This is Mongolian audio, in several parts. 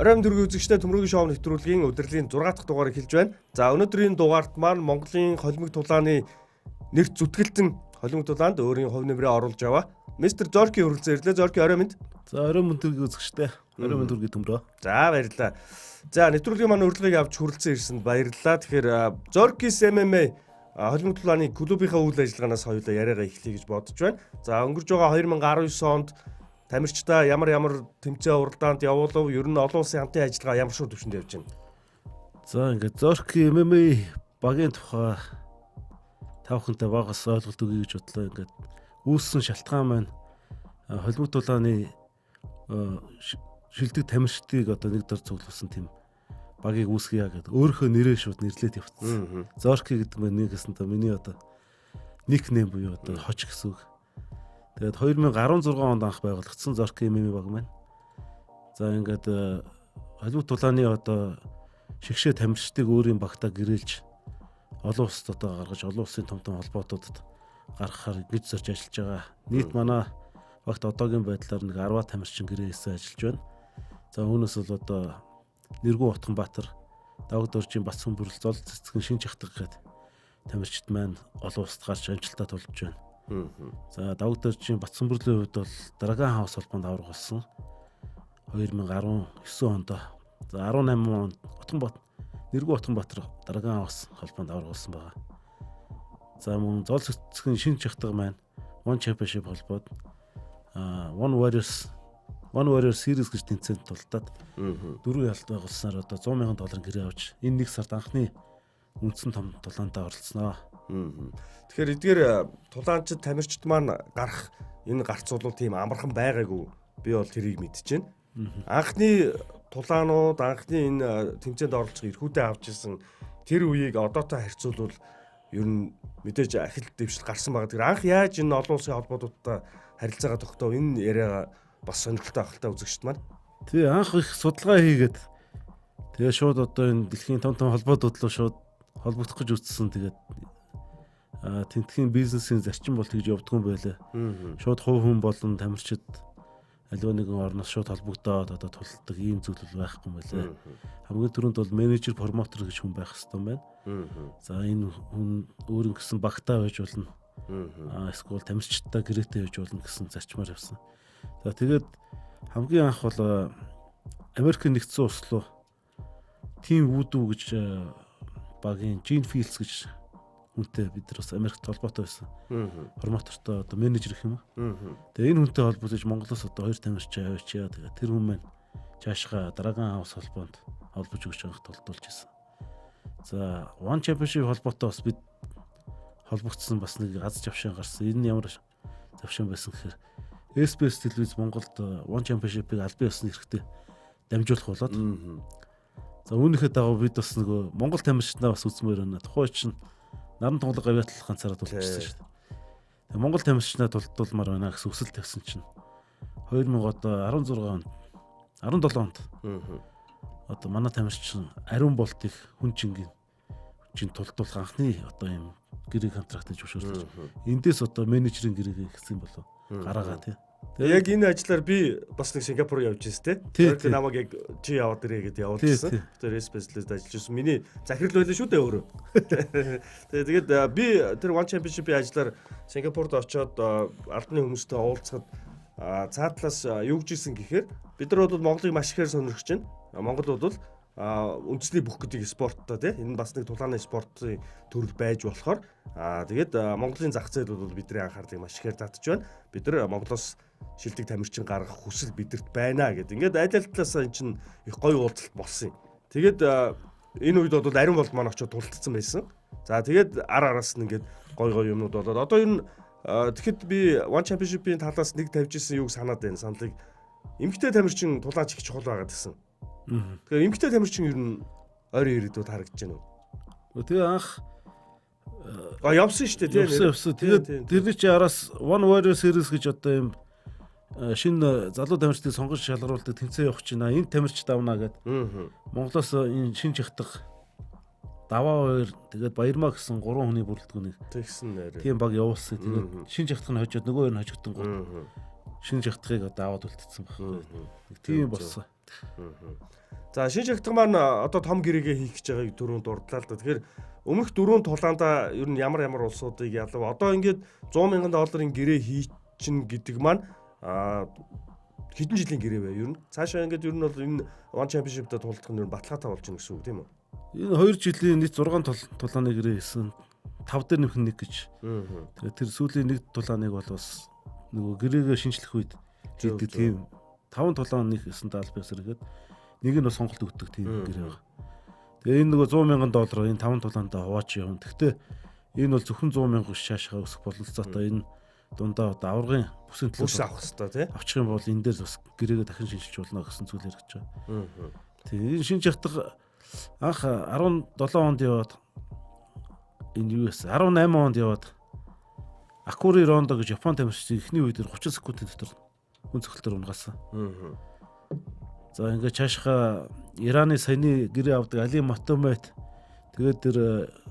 Оройн дөрвийн үзэгчтэй төмрөгийн шоу нэвтрүүлгийн удирлын 6 дахь дугаарыг хэлж байна. За өнөөдрийн дугаарт маань Монголын холимог тулааны нэр зүтгэлтэн холимог тулаанд өөрийн хувь нэмрээ оруулж яваа. Мистер Зорки хүрэлцэн ирлээ. Зорки орой минь. За орой минь дөрвийн үзэгчтэй. Орой минь дөрвийн төмрөө. За баярлалаа. За нэвтрүүлгийн маань урилгыг авч хүрэлцэн ирсэнд баярлалаа. Тэгэхээр Зоркис MMA холимог тулааны клубийнхаа үйл ажиллагаанаас хоёулаа яриагаа эхлэе гэж бодож байна. За өнгөрж байгаа 2019 онд тамирчдаа ямар тэмцээн уралдаанд явуулав, ер нь олон улсын хамтын ажиллагаа ямар шууд төвшөнд явж байна. За ингээд Зорки MMA багийн тухай тавхантай багаас ойлголт өгье гэж бодлоо. Ингээд үүссэн шалтгаан маань холимог тулааны шилдэг тамирчдыг одоо нэг дор цуглуулсан тийм багийг үүсгэе гэдэг өөрийнхөө нэрээ шууд нэрлээд явуулсан. Зорки гэдэг нь нэгсэн та миний одоо никнейм буюу одоо хоч гэсэн үг. Тэгээд 2016 онд анх байгуулагдсан Зорки MMA баг маань. За ингээд холимог тулааны одоо шигшээ тамирчдыг өөрийн багтаа гэрэлж олон улсад одоо гаргаж олон улсын том холбоотуудад гаргахаар гэж зорж ажиллаж байгаа. Нийт манай багт одоогийн байдлаар нэг 10 тамирчин гэрээсээ ажиллаж байна. За үүнээс бол одоо Нэргүү Утганбаатар, Давагд Оржийн Бацхан Бүрэл, Зол цэцгэн Шинж Ахдаг гээд тамирчид маань олон улсад гарч амжилтаа тулж байна. За Давагд Оржийн Бацхан Бүрлийн хувьд бол Драган хаус холбоонд авраг болсон 2019 онд. За 18 онд Нэргүү Утганбаатар Драган хаус холбоонд авраг болсон байгаа. За мөн Зол цэцгэн Шинж Ахдаг маань One Championship холбоод One Warrior Series гэж тэнцээнд тулдаад дөрөв ялт байгуулснаар одоо $100,000 гэрээ авч энэ нэг сард анхны үндсэн том тулаантаа оролцсноо. Тэгэхээр эдгээр тулаанчид тамирчид маань гарах энэ гарц бол тийм амархан байгаагүй. Би бол тэрийг мэдчихээн. Анхны тулаанууд анхны энэ тэмцээнд оролцох эрхүүдээ авч ирсэн тэр үеийг одоотой харьцуулбал ер нь мэдээж ахил дэвшил гарсан байгаа. Тэгэхээр анх яаж энэ олон улсын холбоотуудтай харилцаагаа тогтоов энэ яриа бас сонирхолтой ахaltaа үзэгчд маань. Тий анх их судалгаа хийгээд тэгээ шууд одоо энэ дэлхийн том холбоотууд руу шууд холбогдох гэж үзсэн. Тэгээд тентхийн бизнесийн зарчим бол тэгж явдггүй байлаа. Шууд хувь хүн болон тамирчид аливаа нэгэн орноос шууд холбогдоод одоо тулдаг ийм зүйл байхгүй юм байлаа. Хамгийн түрүүнд бол менежер, промотер гэж хүн байх хэрэгтэй байна. За энэ хүн өөрийн гэсэн багтаа байж болно. Эсвэл тамирчидтай гэрээтэй байж болно гэсэн зарчмаар явсан. За тэгээд хамгийн анх бол Америкийн нэгдсэн улс руу Team Voodoo гэж багийн Gene Fields гэж хүнтэй бид нар бас Америкт холбоотой байсан. Промотортой одоо менежер гэх юм уу. Тэгээ энэ хүнтэй холбогдож Монголоос одоо 2 тамирч авчиа. Тэгээ тэр хүн маань цаашгаа Драган хаус холбоонд холбож өгч анх толдуулж ирсэн. За One Championship холбоотой бас бид холбогдсон бас нэг аз завшаан гарсан. Энэ нь ямар завшаан байсан гэхээр SBS телевиз Монголд One Championship-ыг албан ёсны хэрэгтэй дамжуулах болоод. За үүнийхээ дагуу бид бас нөгөө Монгол тамирчиднаа бас үзмээр байна. Тухайн чинь наран тунгалаг авиатлах ганцаараа тулчихсан шүү дээ. Монгол тамирчиднаа тулдуулмаар байна гэсэн өсөл тавьсан чинь 2016 онд 17 онд одоо манай тамирчин Ариун Болтыг хүн чинь тулдуулах анхны одоо юм гэрээ контрактыг зөвшөөрсөн. Эндээс одоо менежерийн гэрээг гэсэн болов гараагаа тий. Тэгээ яг энэ ажиллаар би бас нэг Сингапур явж ирсэн тий. Тэр намайг яг чи яваад ирээ гэдээ явуулсан. Тэр специалист ажиллаж ирсэн. Миний захирал байлаа шүү дээ өөрөө. Тэгээд би тэр One Championship-ийн ажиллаар Сингапурд очоод албаны хүмүүстэй уулзахад цаатлаас юу гэж ирсэн гэхээр бид нар бол Монголыг маш ихээр сонирхож байна. Монгол бол үндэсний бүх гэдэг спорттой тий. Энэ бас нэг тулааны спортын төрөл байж болохоор тэгээд Монголын зах зээл бол бидний анхаарлыг маш ихээр татж байна. Бид нар Монголоос шилдэг тамирчин гаргах хүсэл бидэрт байна гэдэг. Ингээд аль талаас энэ чинь их гоё уулзалт болсон юм. Тэгээд энэ үед бол Ариун Болд маань очоод тулдсан байсан. За тэгээд араас нь ингээд гоё юмнууд болоод одоо ер нь тэгэхэд би One Championship-ийн талаас нэг тавьж исэн юуг санаад байна. Саналыг эмгтэй тамирчин тулаач их чухал байгаад гэсэн. Тэгэхээр эмгтэй тамирчин ер нь ойрын ирээдүйд харагдаж байна уу? Тэгээ анх явсан шүү дээ тийм. Явсан. Тэгээд тэрний чи араас One Warrior Series гэж одоо юм шинэ залуу тамирчдыг сонгож шалгаруулдаг тэмцээн явах чинь энэ тамирч давна гэдэг. Монголоос энэ Шинж Ахдаг Даваа 2 тэгээд Баярмаа гэсэн 3 хүний бүрэлдэхүүнийг тэгсэн нэр. Тийм баг явуулсан. Тэгээд Шинж Ахдаг нь хожоод нөгөө хоёр нь хожигдсон гол Шинж Ахдагыг одоо аваад үлдсэн байхгүй. Тийм болсон. За шинж хягтга маань одоо том гэрээгээ хийх гэж байгааг дөрөв дурдлаа л да. Тэгэхээр өмнөх дөрөв тулаанда ер нь ямар улсуудыг ялав. Одоо ингээд 100 мянган долларын гэрээ хийчин гэдэг маань хэдэн жилийн гэрээ вэ ер нь? Цаашаа ингээд ер нь бол энэ One Championship-д тулдах нь ер нь баталгаатай болж байна гэсэн үг тийм үү? Энэ 2 жилийн нийт 6 тулааны гэрээ хийсэн. 5 дээр нэмэх нэг гэж. Тэгээд тэр сүүлийн нэг тулааныг бол бас нөгөө гэрээгээ шинжлэх үед хийдэг тийм 5 тулаан нэг хийсэн даалбас хэрэгэд нэг нь бас сонголт өгдөг тийм гэрээ байгаа. Тэгээ энэ нөгөө 100 мянган доллар энэ 5 тулаандаа хувааж явна. Гэхдээ энэ бол зөвхөн 100 мянга биш шаашаа өсөх бололцоотой энэ дундаа одоо аврагын бүсийн төлөөс авах хэрэгтэй тий. Авчих юм бол энэ дээр бас гэрээгээ дахин шинжилж болно гэсэн зүйл яригдж байгаа. Тийм энэ шинж хягтга анх 17 онд яваад энэ US 18 онд яваад Акури Рондо гэж Япон тамирчид эхний үед 30 секундын дотор хүн цогцолтоор унгасан. За ингээд цаашаа Ираны саяны гэрээ авдаг Али Матомет тэгээд тэр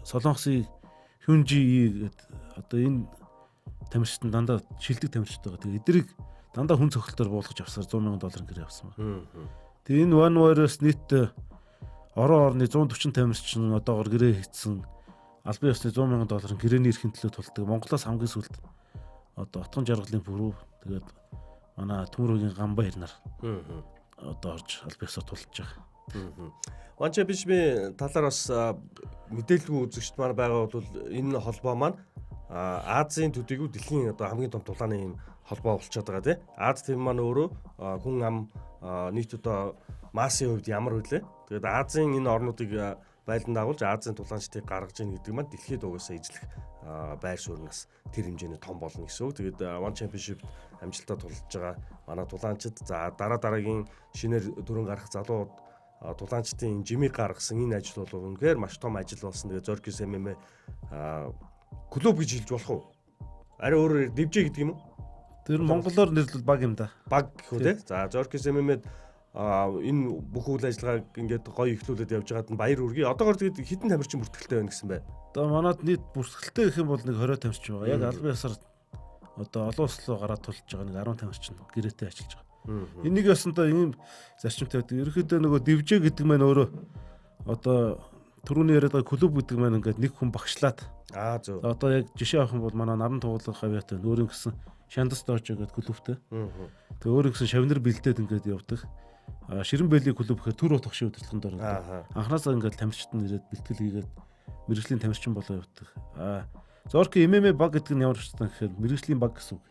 Солонгосын Hyunji гэдэг одоо энэ тамирчид дандаа шилдэг тамирчид байгаа. Тэгээд эдрийг дандаа хүн цогцолтоор буулгаж авсаар 100 мянган долларын гэрээ авсан байна. Тэгээд энэ One Warriors нийт орон орны 140 тамирчин одоогор гэрээ хийцэн албан ёсны 100 мянган долларын гэрээний эрхийн төлөө тулдаг. Монголоос хамгийн сүүлд одоо Отгон жаргалын бүрүү тэгээд манай Төмөрөгийн Ганбаяр нар одоо орж албан ёсоор тулж байгаа. One Championship-ийн талаар бас мэдээлгүй үзэгчд маань байгаа бол энэ холбоо маань Азийн төдийгүй дэлхийн одоо хамгийн том тулааны юм холбоо болчиход байгаа тий. Аз тийм маань өөрөө хүн ам нийт одоо массын хувьд ямар вүлээ. Тэгээд Азийн энэ орнуудыг байлдан дагуулж Азийн тулаанчдыг гаргаж ийн гэдэг маань дэлхийд угаасаа ижлэх байр суурнаас тэр хэмжээний том болно гэсэн үг. Тэгээд One Championship амжилтаа тулж байгаа манай тулаанчид за дараагийн шинээр дөрөн гарах залуу тулаанчдын жимиг гаргасан энэ ажил бол үнэхээр маш том ажил болсон. Тэгээд Зоркис MMA клуб гэж хэлж болох уу? Арай өөрөөр дивжээ гэдэг юм уу? Тэр монголоор нэрлэл баг юм да. Баг гэх үү те. За Зоркис MMA-д энэ бүх үйл ажиллагааг ингээд гоё ихлүүлээд явж байгаад нь баяр хүргэе. Одоогоор тэгээд хитэн тамирчин бүртгэлтэй байна гэсэн бай. Одоо манад нийт бүртгэлтэй гэх юм бол нэг 20 тамирчин байгаа. Яг албан ёсоор одоо олон улс руу гараад тулж байгаа нэг 10 тамирчин гэрээтэй ажиллаж байгаа. Энийг ясандаа ийм зарчимтай байдаг. Ерөнхийдөө нөгөө дивжээ гэдэг маань өөрөө одоо түрүүний яриад байгаа клуб гэдэг маань ингээд нэг хүн багшлаад зөв. Одоо яг жишээ авах юм бол манай наран туулах хавьяатай өөрийн гэсэн Шандас Дожо гэдэг клубтэй. Тэгээ өөрийн гэсэн шавнар бэлдээд ингээд явдаг. Ширэн бэлийн клуб гэхээр төр утгах шиг удирдлаганд ордог. Анханасаа ингээд тамирчид нь ирээд бэлтгэл хийгээд мэрэгжлийн тамирчин болоо явдаг. Зорки MMA баг гэдэг нь ямар ч юм гэхээр мэрэгжлийн баг гэсэн үг.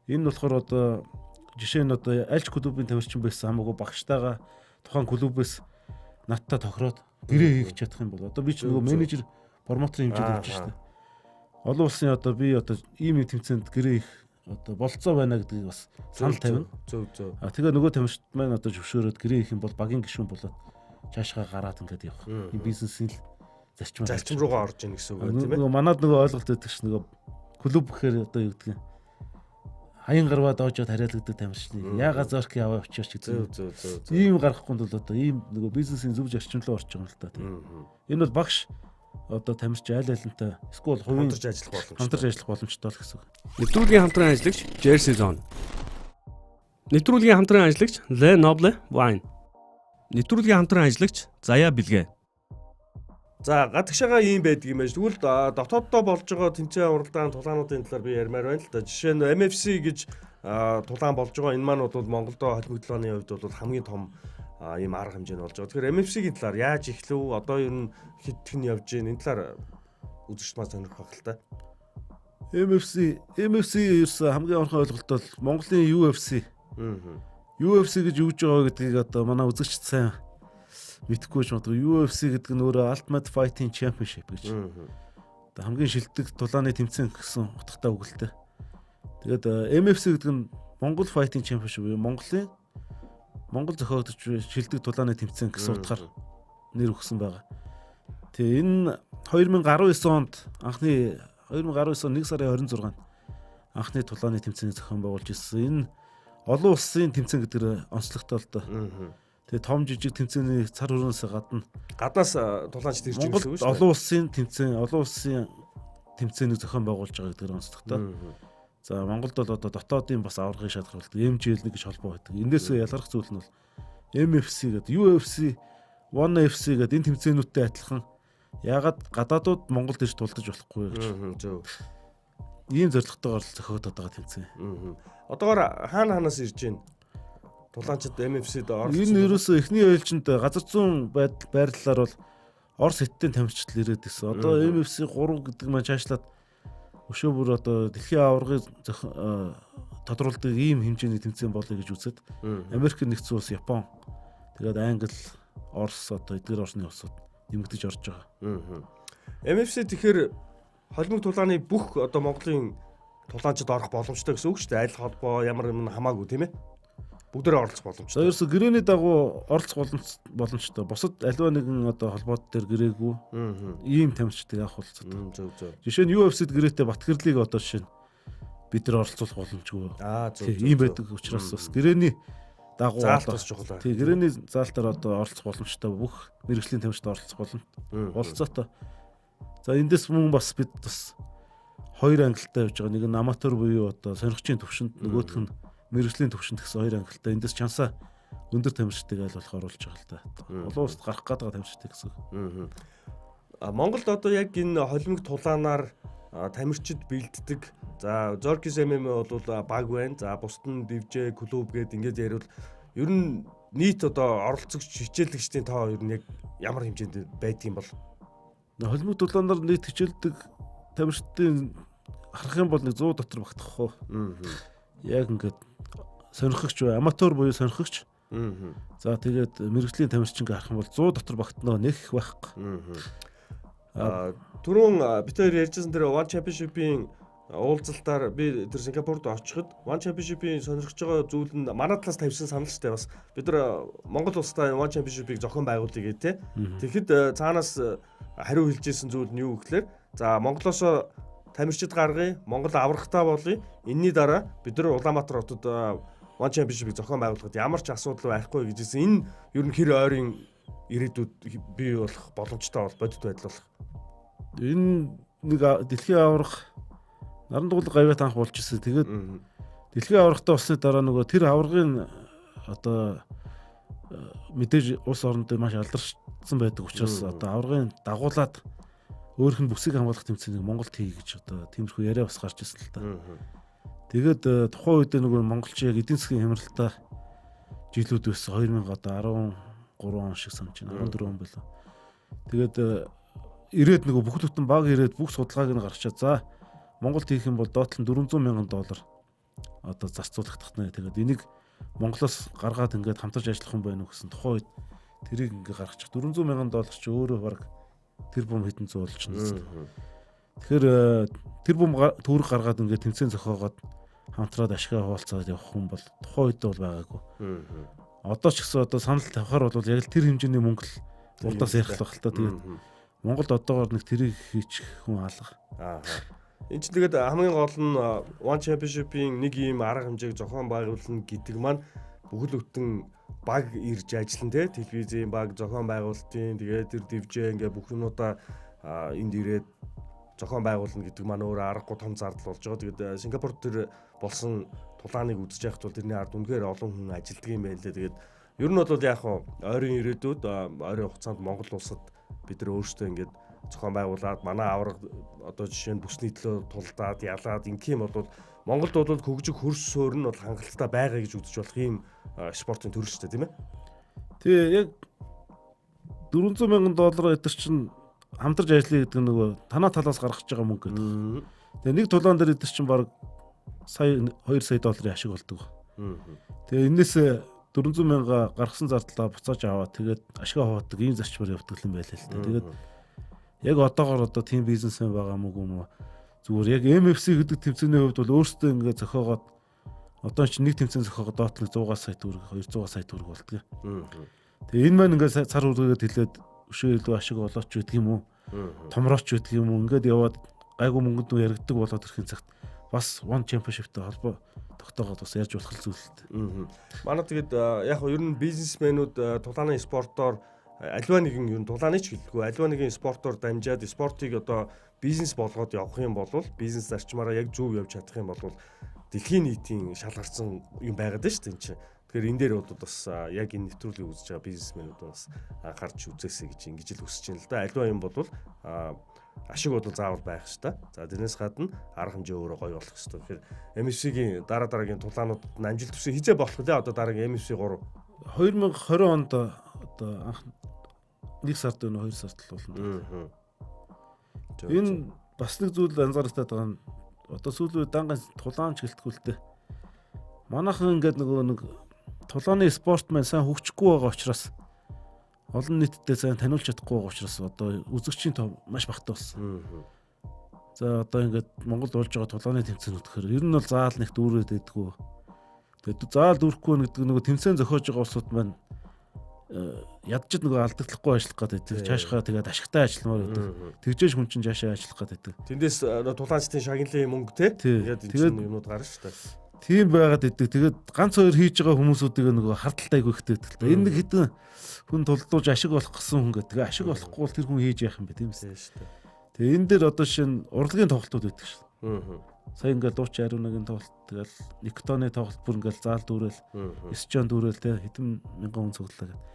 Энэ болохоор одоо жишээ нь одоо аль ч клубын тамирчин байсан хамаагүй багштайгаа тухайн клубээс надтай тохироод гэрээ хийх чадах юм бол одоо би ч нөгөө менежер промотерын хэмжээнд явж штэ. Олон улсын одоо би одоо ийм тэмцээнд гэрээ их одоо болцоо байна гэдгийг бас санал тавина. Зөв. Тэгээ нөгөө тамирчид маань одоо зөвшөөрөөд гэрээ их юм бол багийн гишүүн болоод цаашгаа гараад ингээд явах. Энэ бизнесийн зарчим руугаа орж ийн гэсэн үг тийм ээ. Нөгөө манад нөгөө ойлголт өгдөг ш нөгөө клуб гэхээр одоо юу гэдэг нь хаян гарваа доожоод хариалгдаг тамирчид яагаад зорки аваа очиж гэдэг. Зөв. Ийм гарахгүй бол одоо ийм нөгөө бизнесийн зөв зарчим руу орж байгаа юм л та тийм. Энэ бол багш одоо тамирч айлынтай эсвэл хувийн хамтарч ажиллах боломжтой л гэсэн үг. Нэвтрүүлгийн хамтран ажиллагч Jersey Zone. Нэвтрүүлгийн хамтран ажиллагч Le Noble Wine. Нэвтрүүлгийн хамтран ажиллагч Заяа Бэлгээ. За гадагшаага ийм байдаг юм байна. Тэгвэл дотооддоо болж байгаа тэмцээн уралдаан тулаануудын талаар би ярмаар байна л да. Жишээ нь MFC гэж тулаан болж байгаа. Энэ маань бол Монголдо холбогдлооны хувьд бол хамгийн том ийм арга хэмжээ нь болж байгаа. Тэгэхээр MFC-ийн талаар яаж эхлэв? Одоо ер нь хэдхэн явж байна? Энэ талаар үзэгч маань сонирхох байх л та. MFC ерөөсөө хамгийн онхон ойлголт бол Монголын UFC. UFC гэж юу гэж байгаа гэдгийг одоо манай үзэгчд сайн мэдхгүй ч магадгүй. UFC гэдэг нь өөрөө Ultimate Fighting Championship гэж. Одоо хамгийн шилдэг тулааны тэмцээн гэсэн утгатай үг л дээ. Тэгээд MFC гэдэг нь Монгол Fighting Championship буюу Монгол зохиогдож шилдэг тулааны тэмцээн гэсэн утгаар нэр өгсөн байгаа. Тэгээ энэ 2019 онд анхны 2019 он 1 сарын 26-нд анхны тулааны тэмцээний зохион байгуулж ирсэн. Энэ олон улсын тэмцээн гэдгээр онцлогтой л доо. Тэгээ том жижиг тэмцээний цар хүрээс гаднаас тулаанч ирж байгаа гэсэн үг шүү дээ. Олон улсын тэмцээнийг зохион байгуулж байгаа гэдгээр онцлогтой. За Монголд бол одоо дотоодын бас аврагын шалгаруулалт MGL-1 гэж холбоо байдаг. Эндээс ялгарх зүйл нь бол MFC гэдэг, UFC, One FC гэдэг энэ тэмцээнүүдтэй адилхан ягаад гадаадууд Монголд ирж тулдаж болохгүй гэж. Зөв. Ийм зорилготойгоор зохиогдоод байгаа тэмцээн. Одоогоор хаанаас ирж байна? Тулаанчид MFC-д оролцсон. Энэ ерөөсөө эхний ээлжинд газар зүүн байрлалаар бол Орос хятадын тамирчид ирээд ирсэн. Одоо MFC 3 гэдэг маань цаашлаад өшөө бүр одоо дэлхийн аваргыг тодруулдаг ийм хэмжээний тэмцээн болъё гэж үзээд Америк нэгдсэн улс, Япон, тэгээд Англи, Орос одоо эдгээр орны улсууд нэмэгдэж орж байгаа. MFC тэгэхээр холимог тулааны бүх одоо Монголын тулаанчид орох боломжтой гэсэн үг шүү дээ. Аль холбоо ямар юм хамаагүй тийм ээ. Бүгдээрээ оролцох боломжтой. За ерөөсө гэрээний дагуу оролцох боломжтой. Бусад аливаа нэгэн одоо холбоод дээр гэрээгүй ийм тамирчдыг авах болцоо. Зөв. Жишээ нь UFC-д гэрээтэй Батгэрлийг одоо жишээ нь бид нар оролцуулах боломжгүй. Зөв. Ийм байдаг учраас бас гэрээний дагуу заалтаас чухал. Тий, гэрээний заалтаар одоо оролцох боломжтой бүх мэргэжлийн тамирчид оролцох болцоотой. За эндээс мөн бас бид бас хоёр ангилалтай явж байгаа. Нэг нь аматер буюу одоо сонирхчийн төвшөнд, нөгөөх нь мэргэжлийн төвшөнд гэсэн хоёр ангилалтай. Эндээс чансаа өндөр тамирчдыг аль болох оруулж байгаа л та. Олон улсад гарах гээд байгаа тамирчдыг гэсэн. Монголд одоо яг энэ холимог тулаанаар тамирчид бэлддэг. За Зоркис MMA бол баг байна. За бусд нь дивжээ, клуб гээд ингэж ярил. Ер нь нийт одоо оролцогч хичээлэгчдийн тоо ер нь яг ямар хэмжээнд байдгийм бол холимог тулаанаар нийт хичээлдэг тамирчдын харах юм бол нэг 100 дотор багтах хоо. Яг ингээд сонирхогч бай, аматер буюу сонирхогч. За тэгээд мэргэжлийн тамирчин харах юм бол 100 дотор багтнаа нэг их байхгүй. Түрүүн бид хоёр ярьжсэн тэр One Championship-ийн уулзалтаар би тэр Сингапурд очиход One Championship-ийн сонирхож байгаа зүйл нь манай талаас тавьсан санал ч бас бид нар Монгол улстай One Championship-ийг зохион байгуулъя гэдэг. Тэгэхэд цаанаас хариу хэлжсэн зүйл нь юу гэхээр за Монголоос тамирчид гаргая, Монгол аврагтай болъё. Энийний дараа бид нар Улаанбаатар хотод One Championship-ийг зохион байгуулахад ямар ч асуудал байхгүй гэжсэн. Энэ ер нь хэр ойрын ирээдүйд бий болох боломжтой бол бодит байдал болох. Энэ нэг дэлхийн аврах наран дуулга гавьяат анх болж ирсэн. Тэгээд дэлхийн аврагтай болсны дараа нөгөө тэр аврагын одоо мэдээж улс оронд маш алдаршсан байдаг учраас одоо аврагын дагуулад өөрөх нь бүсийг хамгаалах тэмцээнийг Монголд хий гэж одоо тиймэрхүү яриа бас гарч ирсэн л та. Тэгээд тухайн үед нөгөө монголчин яг эдийн засгийн хямралтай жилүүд байсан 2013 он шиг санаж байна. 14 он байлаа. Тэгээд ирээд нөгөө бүх бүтэн баг ирээд бүх судалгааг нь гаргачаад за Монголд хийх юм бол доотлон $400,000 одоо зарцуулагдах нэ. Тэгээд энийг Монголоос гаргаад ингээд хамтарч ажиллах юм байна уу гэсэн тухайн үед тэрийг ингээд гаргачих $400,000 чи өөрөө баг тэр бум хэдэн зуул ч нэсэн. Тэгэхээр тэр бум төгрөг гаргаад ингээд тэмцээн зохиогоод хамтраад ашгаа хуваалцаад явах хүн бол тухайн үед бол байгаагүй. Одоо ч гэсэн одоо санал тавихаар бол яг л тэр хэмжээний мөнгө л урдаас ярих л та. Тэгээд Монголд одоогоор нэг тэрийг хийчих хүн алга. Энд чинь тэгээд хамгийн гол нь One Championship-ийн нэг ийм арга хэмжээг зохион байгуулна гэдэг маань бүхэл бүтэн баг ирж ажиллана те телевизийн баг зохион байгуулалтын тэгээд тэр дивжээ ингээ бүх юмудаа энд ирээд зохион байгуулна гэдэг маань өөр аргагүй том зардал болж байгаа. Тэгээд Сингапурт тэр болсон тулааныг үзэж явахд бол тэрний ард үнэхээр олон хүн ажилладаг юм байна лээ. Тэгээд ер нь бол яг ойрын ирээдүйд ойрын хугацаанд Монгол улсад бид нар өөрсдөө ингээд зохион байгуулад манай авраг одоо жишээ нь бүсний төлөө тулдаад ялаад ингэх юм бол Монголд бол хөгжих хөрс суурь нь бол хангалттай байгаа гэж үзэж болох юм спортын төр шүү дээ тийм ээ. Тэгээ яг $400,000 эдэр чинь хамтарч ажиллая гэдэг нөгөө танаа талаас гаргаж байгаа мөнгө гэдэг. Тэгээ нэг тулаан дээр эдэр чинь баг $2 сая ашиг болдог. Тэгээ энээс $400,000 гаргасан зардлаа буцааж аваад тэгээд ашгаа хуваадаг ийм зарчмаар явдаг юм байлаа л та. Тэгээд яг одоогоор одоо тийм бизнесмен байгаа мөг юм уу? Зүгээр яг MFC гэдэг тэмцээний хувьд бол өөрсдөө ингээд зохиогоод одоо ч нэг тэмцээн зохиогоод доотлог 100 сая төгрөг 200 сая төгрөг болтгоо. Тэгээ энэ маань ингээд цар үргээд хэлээд өшөө илүү ашиг болооч гэдэг юм уу? Томрооч гэдэг юм уу? Ингээд яваад гайгүй мөнгөнд яригддаг болоод ирэхин цагт бас One Championship-тэй холбоо тогтоогоод бас ярьж болох зүйлтэй. Манай тэгээд яг ер нь бизнесмэнүүд тулааны спортоор аливаа нэгэн ер нь тулааны ч гэлгүй аливаа нэгэн спортоор дамжаад спортыг одоо бизнес болгоод явах юм бол бизнес зарчмаараа яг зөв явж чадах юм бол дэлхийн нийтийн шалгарсан юм байгаад байна шүү дээ энэ чинь. Тэгэхээр энэ дээр бас яг энэ нэвтрүүлгийг үзэж байгаа бизнесмэнүүд бас анхаарч үзээсэй гэж ингэж л хүсэж байна л да. Альва юм бол ашиг бол заавал байх ш та. За тэрнээс гадна арга хэмжээ өөрөө гоё болох хэрэгтэй. Тэгэхээр MFC-гийн дараагийн тулаанууд амжилт төсөө хизээ болох вэ? Одоо дараагийн MFC 3 2020 онд одоо анх 1 сард өнө 2 сард л болно. Энэ бас нэг зүйл анзаарахтаад байгаа нь одоо сүүлийн дангийн тулаан чиглэлтгүй л дээ. Манайхан ингээд нэг тулааны спортмен сайн хөгжихгүй байгаа учраас олон нийтэд сайн таниулж чадахгүй байгаа учраас одоо үзэгчийн тоо маш багтаа болсон. За одоо ингээд Монголд болж байгаа тулааны тэмцээнүүд гэхээр ер нь бол заал нэг дүүрээд байдгүй. Тэгээд заал дүүрэхгүй гэдэг нэг тэмцээн зохиож байгаа улсууд маань ядчид нөгөө алдагдлахгүй ажиллах гэдэг. Цаашгаа тэгээд ашигтай ажилламаар байдаг. Тэгжээж хүн чинь цаашаа ажиллах гэдэг. Тэндээс тулаанчдын шагналын мөнгө тэгээд юмнууд гарна шүү дээ. Тийм байгаад идэг. Тэгээд ганц хоёр хийж байгаа хүмүүсүүдийг нөгөө хардталтай айгүй ихтэй байдаг. Энэ нэг хэдэн хүн тулдуулж ашиг болох гэсэн хүн гэдэг. Тэгээ ашиг болохгүй бол тэр хүн хийж яах юм бэ тийм ээ. Тэгээ энэ дээр одоо жишээ нь урлагийн тоглолтууд байдаг шүү. Сая ингээл дууч ариунагийн тоглолт тэгэл Никтоны тоглолт бүр ингээл заал дүүрэл Эсчон дүүрэл те хэдэн мянган хүн цуглаа гэдэг.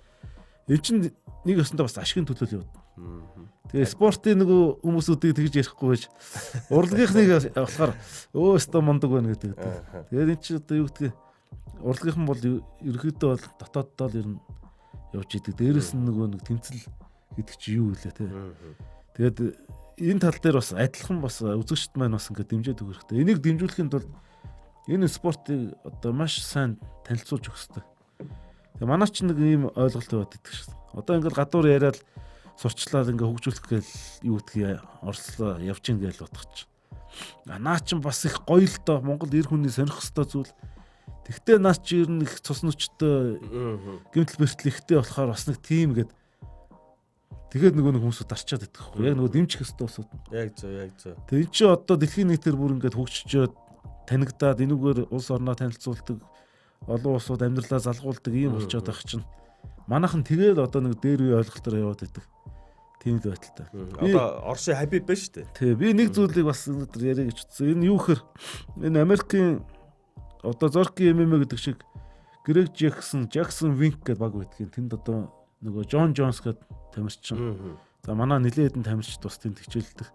Энэ чинь нэг өсөндөө бас ашигын төлөөл яваад. Тэгээ спортын нөгөө хүмүүсүүдийг тэгж ярихгүй байж урлагийнхныг болохоор өөстөө мундаг байна гэдэг. Тэгээд эн чинь одоо юу гэдгийг урлагийнхан бол ерөөдөө бол дотооддоо л ер нь явж идэг. Дээрээс нь нөгөө нэг тэмцэл гэдэг чи юу вэ те. Тэгээд энэ тал дээр бас адилхан бас үзэгчд маань бас ингээд дэмжиж өгөх хэрэгтэй. Энийг дэмжүүлэхэд бол энэ спортыг одоо маш сайн танилцуулж өгөх хэрэгтэй. Тэгээ манай ч нэг ийм ойлголт байгаад идэг шүү. Одоо ингээд гадуур яриад сурчлаад ингээд хөгжүүлэх гээл юу гэдгийг орслоо явж ийн гээл утгач. Наа чин бас их гоё л доо Монгол эр хүний сонирх хөстой зүйл. Тэгтээ наас чи ер нь их цус нүчтэй гэмтэл бэртэл ихтэй болохоор бас нэг тим гээд тэгээд нөгөө нэг хүмүүсүүд дарчаад идэх байхгүй. Яг нөгөө дэмжих хөстой усууд. Яг зөв. Тэгээ чи одоо дэлхийн нийтээр бүр ингээд хөгжиж танигдаад энүүгээр улс орноо танилцуулдаг, олон улсууд амьдралаа залгуулдаг ийм болчиход байх чинь. Манайхан тэгээд одоо нэг дээр үе ойлголтоор яваад идэг. Тийм л байдалтай. Одоо Орсын Хабиб байна шүү дээ. Тий, би нэг зүйлийг бас өнөөдөр яриа гэж утсан. Энэ юу гэхээр энэ Америкийн одоо Зорки MMA гэдэг шиг Грег Джексон Винк гэдэг баг байдгийн. Тэнд одоо нөгөө Джон Джонс гэдэг тамирчин. За манай нэлээд хэдэн тамирчид бас тэнд хичээлдэг.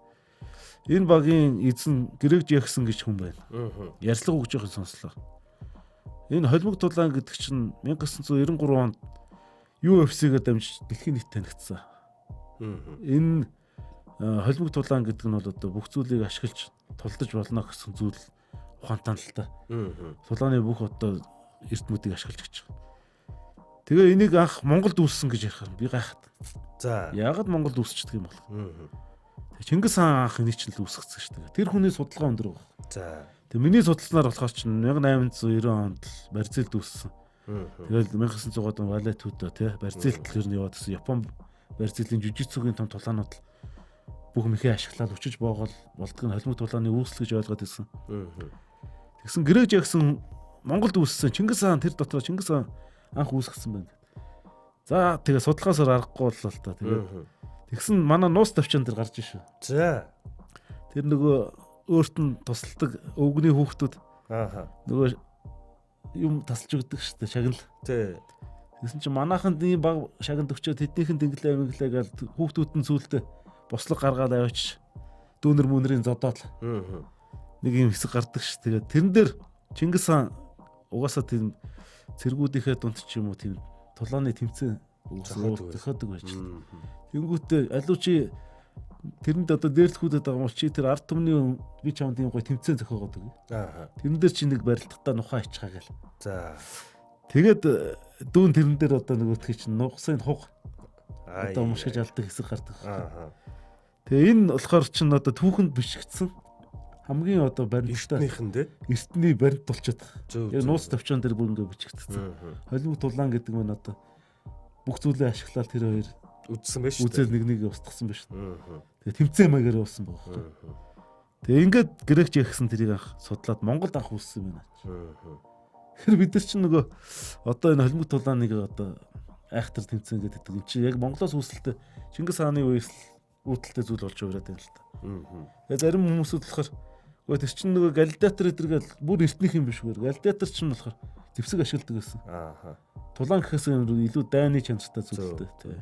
Энэ багийн эзэн Грег Джексон гэж хүн байна. Ярьслага өгж байгааг сонслоо. Энэ холимог тулаан гэдэг чинь 1993 онд UFC-гээр дамжиж дэлхийн нийт танигдсан. Энэ холимог тулаан гэдэг нь бол одоо бүх зүйлийг ашиглаж тулдаж болно гэсэн зүйл ухаантай л та. Тулааны бүх одоо эрдмүүдийг ашиглаж гэж байгаа. Тэгээ энийг анх Монголд үүссэн гэж ярих би гайхаад. За. Яагаад Монголд үүсчихдэг юм бол? Чингис хаан анх энийг ч л үүсгэсэн шүү дээ. Тэр хүний судалгаа өндөр байгаа. За. Тэгээ миний судалснаар болохоор чинь 1890 онд Барзилд үүссэн. Тэгэл 1900-аад он Валетудо тий Барзилд л ер нь яваад гэсэн. Япон Барзилийн жижигцүгийн том тулаанууд бүх мэхээ ашиглаад өчөж боогол болдгоо холимог тулааны үүсэл гэж ойлгоод ирсэн. Тэгсэн Грег Джексон Монголд үүссэн. Чингис хаан тэр дотор Чингис хаан анх үүсгэсэн байна. За тэгээ судалгаасаар аргагүй боллоо л та. Тэгээ тэгсэн манай нуус тавчаан дээр гарч ишээ. За. Тэр нөгөө өөрт нь тусалдаг өвгний хүүхдүүд. Нөгөө юм тасалж өгдөг шүү дээ шагнал. Тий. Тэгсэн чинь манайханд ийм баг шагнал өгчөө тэднийхэн дэнглээ гэл хүүхдүүд нь сүултээ бослог гаргаад аваач дүүнер мүнэрийн зодоод нэг юм хэсэг гардаг ш. Тэгээд тэрэн дээр Чингис хаан угаасаа тийм цэргүүдийнхээ дунд ч юм уу тийм тулааны тэмцээн зохиодог байж байна. Тэнгүүтээ алуу чи тэрэнд одоо дээрлэхүүдэд байгаа юм чи тэр ард түмний би чамд ийм гоё тэмцээн зохиогоод өгье. Тэрэн дээр чи нэг барилдахтаа нухаа ичгаа гэл. За. Тэгээд дүүн тэрэн дээр одоо нөгөөтгий чи нухсын хуг одоо мушгиж алдаг хэсэг гардаг. Тэгээ энэ болохоор чин одоо түүхэнд бишгдсэн хамгийн одоо баримттай эртний баримт болчиход байгаа. Яг нууц тавчаан дээр бүр ингэ бичигдсэн. Холимог тулаан гэдэг нь одоо бүх зүйлээ ашиглаад тэр хоёр үдсэн байж шүү. Үзэл нэг устгасан байж шүү. Тэгээ тэмцээн маягаар уусан байгаа. Тэгээ ингээд Грег Джексон тэрийг анх судлаад Монголд анх үүссэн юм байна. Тэр бид нар чинь нөгөө одоо энэ холимог тулааныг одоо айхтар тэмцээн гэдэг энэ чинь яг Монголоос үүсэлтэй Чингис хааны үеэс үүдэлтэй зүйл болж яваад байна л та. Тэгээ зарим хүмүүсүүд болохоор үгүй тэр чинь нөгөө гладиатор эдэргээл бүр эртнийх юм биш үү? Гладиатор чинь болохоор зэвсэг ашигладаг гэсэн. Ааха. Тулаан гэхээс илүү дайны чанартай зүйлтэй. Тий.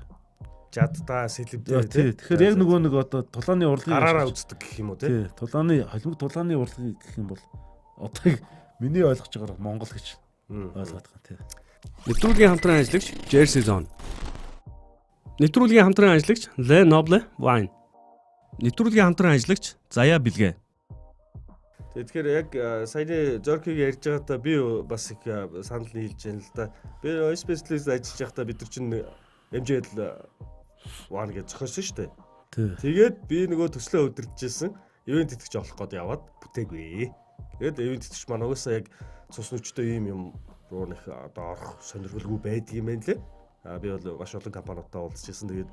Жадтаа сэлбдээ тий. Тэгэхээр яг нөгөө нэг одоо тулааны урлагийг гараараа үздэг гэх юм уу тий. Тулааны холимог тулааны урлагийг гэх юм бол одоо миний ойлгож байгаагаар Монгол гэж ойлгоод байгаа тий. Нэвтрүүлгийн хамтран ажиллагч Jersey Zone. Нэвтрүүлгийн хамтран ажиллагч Le Noble Wine. Нэвтрүүлгийн хамтран ажиллагч Заяа Бэлгээ. Тэгэхээр яг саяны Зоркиг ярьж байгаадаа би бас их санал нийлж байна л да. Би Space-лээс ажиллаж байхдаа бид нар чинь MJ-л One гэж зохиосон шүү дээ. Тэгээд би нөгөө төслөө өдөржижсэн ивент итгэж авах гээд яваад бүтээгүй. Тэгээд ивент итгэж маань угаасаа яг цус нүчтэй юм руу нэх одоо орох сонирхолгүй байдаг юм байна лээ. Би бол маш олон компаниудтай уулзчихсан. Тэгээд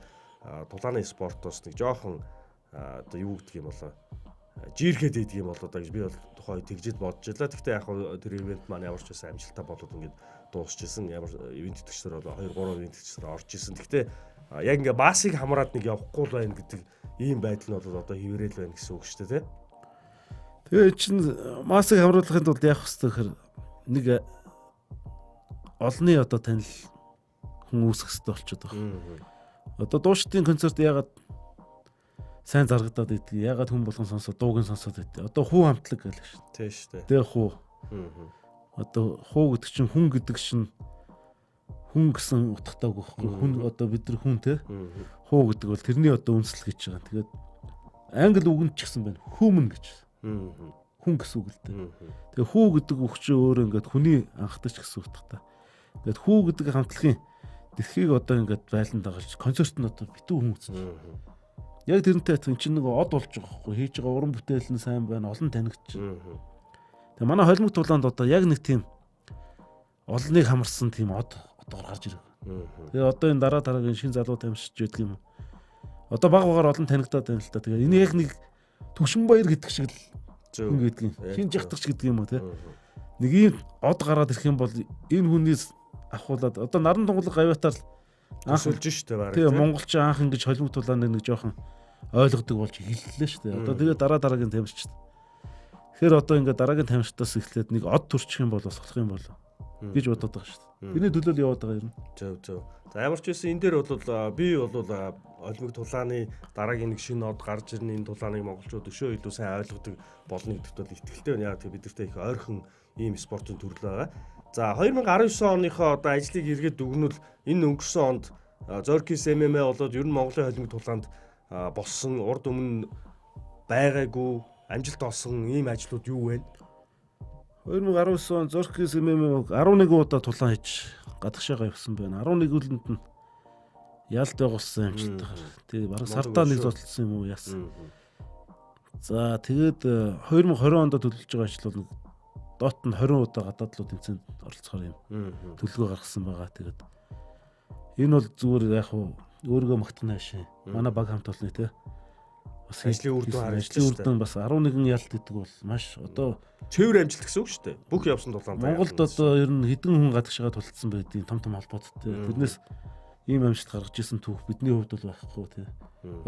тулааны спортоос нэг жоохон одоо юу гэдэг юм болоо жирхэд байдаг юм болоо да гэж би бол тухай тэгжэд бодож байлаа. Гэхдээ яг тэр ивент маань ямар ч байсан амжилттай болоод ингээд дуусчихсан. Ямар ивент итгэгчдэр бол 2-3 ивент итгэгчдэр орж исэн. Гэхдээ яг ингээ басыг хамраад нэг явахгүй л байна гэдэг ийм байдал нь бол одоо хിവэрэл байна гэсэн үг шүү дээ, тий. Тэгээ чинь масыг хамруулахын тулд яах вэ гэхээр нэг олонний одоо танил хүн үүсэх хэрэгтэй болчиход байгаа. Одоо дуушдын концерт ягаад сайн зарагдаад идэг. Ягаад хүн болгон сонсоод дууг нь сонсоод идэг. Одоо хүү хамтлаг гэл шүү. Тийм шүү дээ. Тэгээ хүү. Одоо хүү гэдэг чинь хүн гэдэг чинь хүн гэсэн утгатай байхгүй. Хүн одоо бид нар хүн те. Хүү гэдэг бол тэрний одоо үндэслэл гэж байгаа. Тэгээд англи үгэнд ч гэсэн байна. Human гэж. Хүн гэсэн үг л дээ. Тэгээ хүү гэдэг үг чинь өөр ингээд хүний анхдагч гэсэн утгатай. Ингээд хүү гэдэг хамтлагийн дэлхийг одоо ингээд байлан дагалж концерт нь одоо битүү хүн үзсэн. Яг тэрнтэй адилхан чинь нэг од болж байгаа байхгүй. Хийж байгаа уран бүтээл нь сайн байна, олон танигдчих. Тэгээ манай холимог тулаанд одоо яг нэг тийм олныг хамарсан тийм од одоор гарч ирэх. Тэгээ одоо энэ дараагийн шин залуу тамирчиж байдаг юм. Одоо баг багаар олон танигдаад байна л да. Тэгээ энэ яг нэг Түшинбаяр гэдэг шиг л хүн гэдэг юм. Хин жахтагч гэдэг юм уу те. Нэг ийм од гараад ирэх юм бол энэ хүнээс авахуулаад одоо наран тунгалаг гавьятаар анх үлж штэ баг. Тэгээ монголчин анх ингэж холимог тулаанд нэг жоохон ойлгодог болж эхэллээ шүү дээ. Одоо тэгээ дараагийн тамирчид. Тэгэхээр одоо ингээд дараагийн тамирчдаас эхлээд нэг од төрчих юм бол бас болох юм болоо гэж бодоод байгаа шүү дээ. Биний төлөөл яваад байгаа юм. Зөв. За ямар ч байсан энэ дээр бол би бол холимог тулааны дараагийн нэг шинэ од гарч ирнэ. Энэ тулааныг монголчууд өшөө илүү сайн ойлгодог болно гэдэгт бол итгэлтэй байна. Яг бид нартай их ойрхон ийм спортын төрөл байгаа. За 2019 оныхоо одоо ажлыг эргээд дүгнвэл энэ өнгөрсөн онд Зоркис MMA болоод ер нь Монголын холимог тулаанд болсон урд өмнө байгаагүй амжилт олсон ийм ажлууд юу вэ? 2019 он Зоркис MMA 11 удаа тулаан хийж гадагшаага явсан байна. 11 үлэнд нь ялт байгуулсан амжилттай. Тэгээ бараг сартаа нэг золцсон юм уу яасан. За тэгээд 2020 онд төлөвлөж байгаа ажил бол доот нь 20 удаа гадаад руу тэмцээнд оролцохоор юм төлөвлөгөө гаргасан байгаа. Тэгээд энэ бол зүгээр яг өөрийгөө магтана шээ. Манай баг хамт олны те. Бас ажлын үр дүн ажлын үр дүн бас 11 ялт гэдэг бол маш одоо цэвэр амжилт гэсэн үг шүү дээ. Бүх явсан тулаанд Монголд одоо ер нь хэдэн хүн гадагшаага тулцсан байдгийг том холбооттой. Тэрнээс ийм амжилт гаргаж ирсэн түүх бидний хувьд бол байхгүй те.